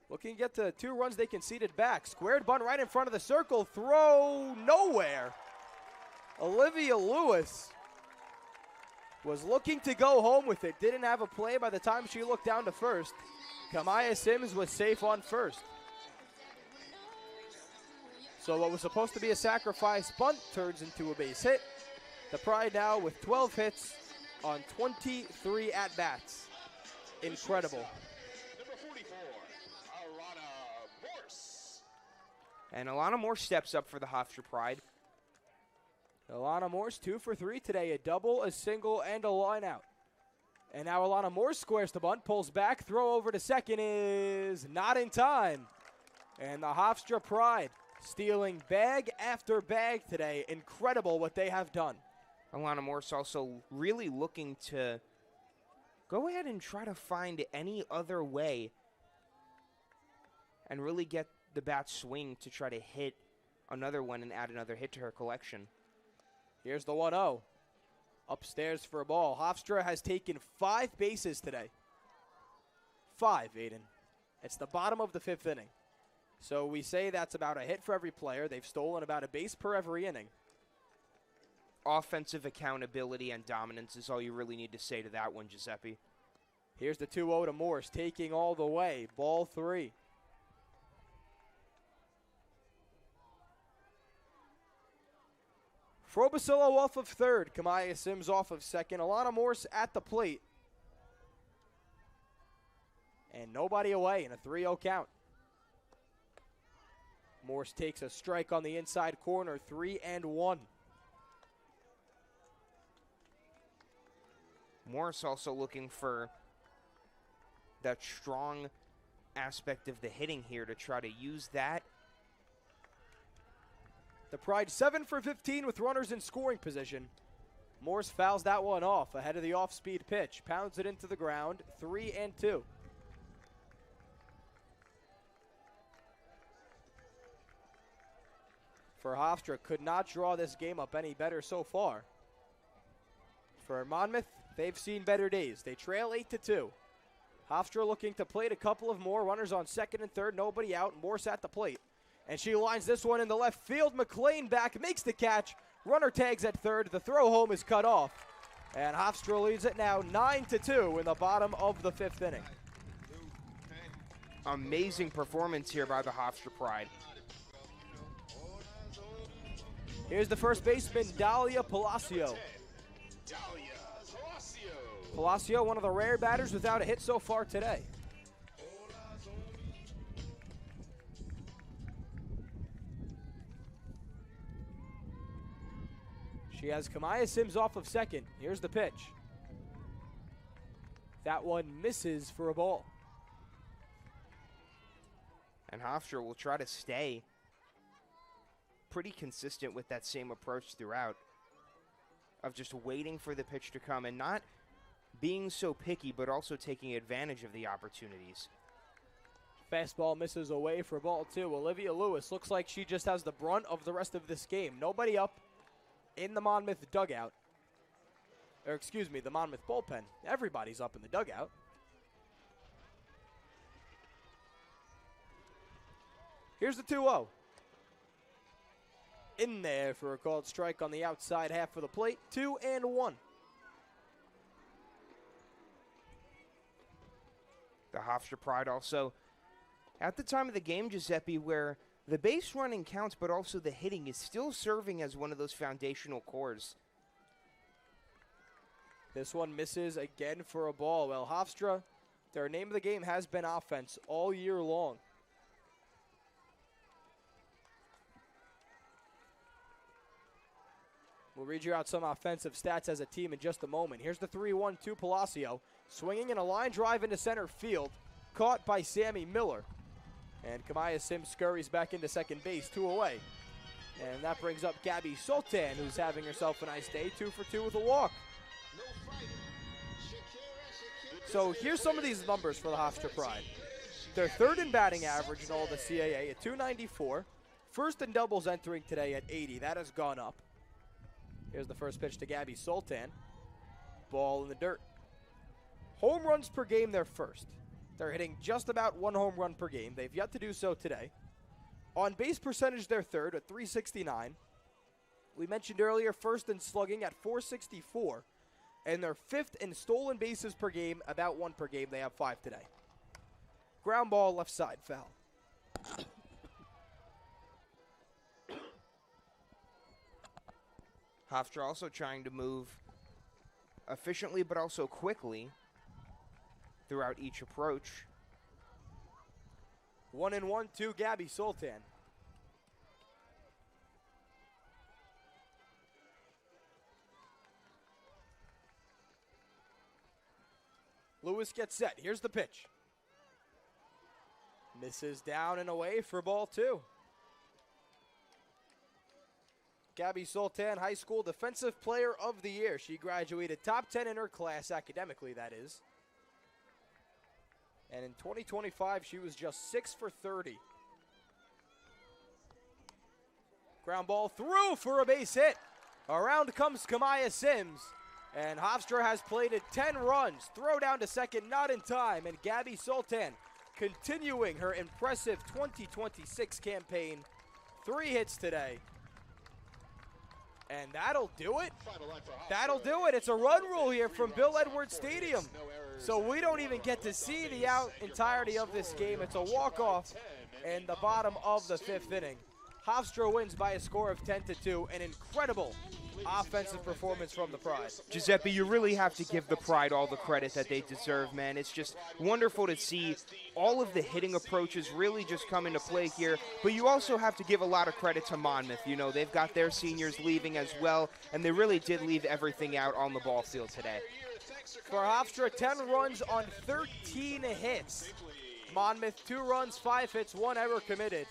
Looking to get the 2 runs they conceded back. Squared bunt right in front of the circle. Throw nowhere. Olivia Lewis was looking to go home with it. Didn't have a play by the time she looked down to 1st. Kamaya Sims was safe on 1st. So what was supposed to be a sacrifice bunt turns into a base hit. The Pride now with 12 hits on 23 at-bats. Incredible. Number 44, Alana Morse. And Alana Morse steps up for the Hofstra Pride. Alana Morse 2 for 3 today. A double, a single, and a line out. And now Alana Morse squares the bunt, pulls back, throw over to 2nd is not in time. And the Hofstra Pride stealing bag after bag today. Incredible what they have done. Alana Morse also really looking to go ahead and try to find any other way and really get the bat swing to try to hit another one and add another hit to her collection. Here's the 1-0. Upstairs for a ball. Hofstra has taken 5 bases today. 5, Aiden. It's the bottom of the 5th inning. So we say that's about a hit for every player. They've stolen about a base per every inning. Offensive accountability and dominance is all you really need to say to that one, Giuseppe. Here's the 2-0 to Morse, taking all the way. Ball 3. Frobisilla off of 3rd. Kamaya Sims off of 2nd. Alana Morse at the plate. And nobody away in a 3-0 count. Morse takes a strike on the inside corner. 3-1. Morse also looking for that strong aspect of the hitting here to try to use that. The Pride 7 for 15 with runners in scoring position. Morse fouls that one off ahead of the off-speed pitch. Pounds it into the ground, 3-2. For Hofstra, could not draw this game up any better so far. For Monmouth, they've seen better days. They trail 8-2. Hofstra looking to plate a couple of more. Runners on second and third, nobody out. Morse at the plate. And she lines this one in the left field. McLean back, makes the catch. Runner tags at third. The throw home is cut off. And Hofstra leads it now 9-2 in the bottom of the 5th inning. Amazing performance here by the Hofstra Pride. Here's the first baseman, Dahlia Palacio. Palacio, one of the rare batters without a hit so far today. She has Kamaya Sims off of second. Here's the pitch. That one misses for a ball. And Hofstra will try to stay pretty consistent with that same approach throughout, of just waiting for the pitch to come and not being so picky, but also taking advantage of the opportunities. Fastball misses away for ball 2. Olivia Lewis looks like she just has the brunt of the rest of this game. Nobody up in the Monmouth dugout. Or excuse me, the Monmouth bullpen. Everybody's up in the dugout. Here's the 2-0. In there for a called strike on the outside half of the plate. 2-1. The Hofstra Pride also, at the time of the game, Giuseppe, where the base running counts, but also the hitting is still serving as one of those foundational cores. This one misses again for a ball. Well, Hofstra, their name of the game has been offense all year long. We'll read you out some offensive stats as a team in just a moment. Here's the 3-1 to Palacio. Swinging in a line drive into center field. Caught by Sammy Miller. And Kamaya Sims scurries back into second base, 2 away. And that brings up Gabby Sultan, who's having herself a nice day, 2 for 2 with a walk. So here's some of these numbers for the Hofstra Pride. They're third in batting average in all the CAA at 294. First in doubles entering today at 80. That has gone up. Here's the first pitch to Gabby Sultan. Ball in the dirt. Home runs per game, they're first. They're hitting just about 1 home run per game. They've yet to do so today. On base percentage, they're third at 369. We mentioned earlier, first in slugging at 464. And they're fifth in stolen bases per game, about 1 per game. They have 5 today. Ground ball, left side, foul. Hofstra also trying to move efficiently, but also quickly throughout each approach. 1-1 to Gabby Sultan. Lewis gets set. Here's the pitch. Misses down and away for ball 2. Gabby Sultan, high school defensive player of the year. She graduated top 10 in her class academically, that is. And in 2025, she was just 6 for 30. Ground ball through for a base hit. Around comes Kamaya Sims. And Hofstra has plated 10 runs. Throw down to second, not in time. And Gabby Sultan continuing her impressive 2026 campaign. 3 hits today. And that'll do it. That'll do it. It's a run rule here from Bill Edwards Stadium. So we don't even get to see the entirety of this game. It's a walk-off in the bottom of the 5th inning. Hofstra wins by a score of 10-2. An incredible offensive performance from the Pride. Giuseppe, you really have to give the Pride all the credit that they deserve, man. It's just wonderful to see all of the hitting approaches really just come into play here. But you also have to give a lot of credit to Monmouth. You know, they've got their seniors leaving as well, and they really did leave everything out on the ball field today. For Hofstra, 10 runs on 13 hits. Monmouth, 2 runs, 5 hits, 1 error committed.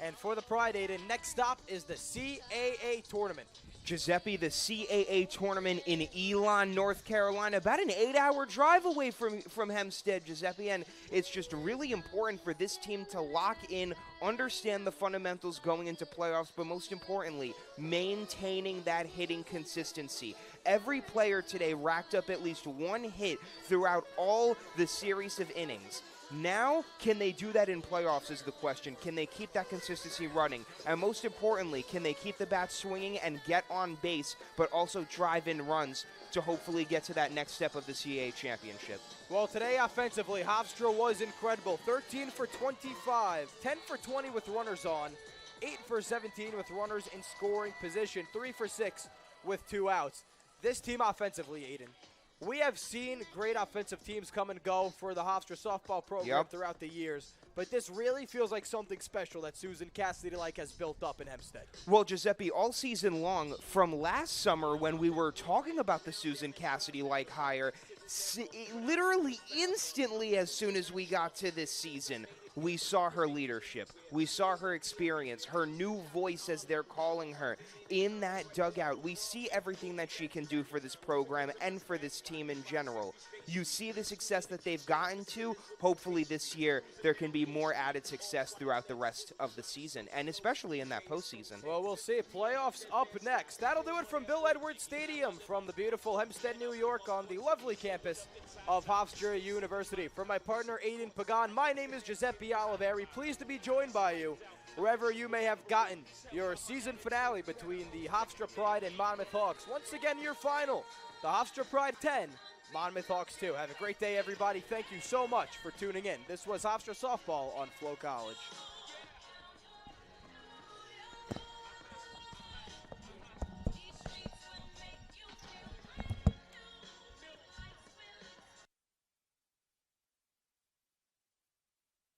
And for the Pride, Aiden, next stop is the CAA tournament. Giuseppe, the CAA tournament in Elon, North Carolina, about an 8-hour drive away from Hempstead, Giuseppe, and it's just really important for this team to lock in, understand the fundamentals going into playoffs, but most importantly, maintaining that hitting consistency. Every player today racked up at least 1 hit throughout all the series of innings. Now, can they do that in playoffs is the question. Can they keep that consistency running? And most importantly, can they keep the bat swinging and get on base, but also drive in runs to hopefully get to that next step of the CAA championship? Well, today offensively, Hofstra was incredible. 13 for 25, 10 for 20 with runners on, 8 for 17 with runners in scoring position, 3 for 6 with 2 outs. This team offensively, Aiden, we have seen great offensive teams come and go for the Hofstra softball program throughout the years, but this really feels like something special that Susan Cassidy-like has built up in Hempstead. Well, Giuseppe, all season long, from last summer when we were talking about the Susan Cassidy-like hire, literally instantly as soon as we got to this season, we saw her leadership. We saw her experience, her new voice as they're calling her in that dugout. We see everything that she can do for this program and for this team in general. You see the success that they've gotten to. Hopefully this year there can be more added success throughout the rest of the season, and especially in that postseason. Well, we'll see. Playoffs up next. That'll do it from Bill Edwards Stadium from the beautiful Hempstead, New York on the lovely campus of Hofstra University. For my partner, Aiden Pagan, my name is Giuseppe Oliveri. Pleased to be joined by you wherever you may have gotten your season finale between the Hofstra Pride and Monmouth Hawks. Once again, your final, the Hofstra Pride 10, Monmouth Hawks 2. Have a great day, everybody. Thank you so much for tuning in. This was Hofstra Softball on Flow College.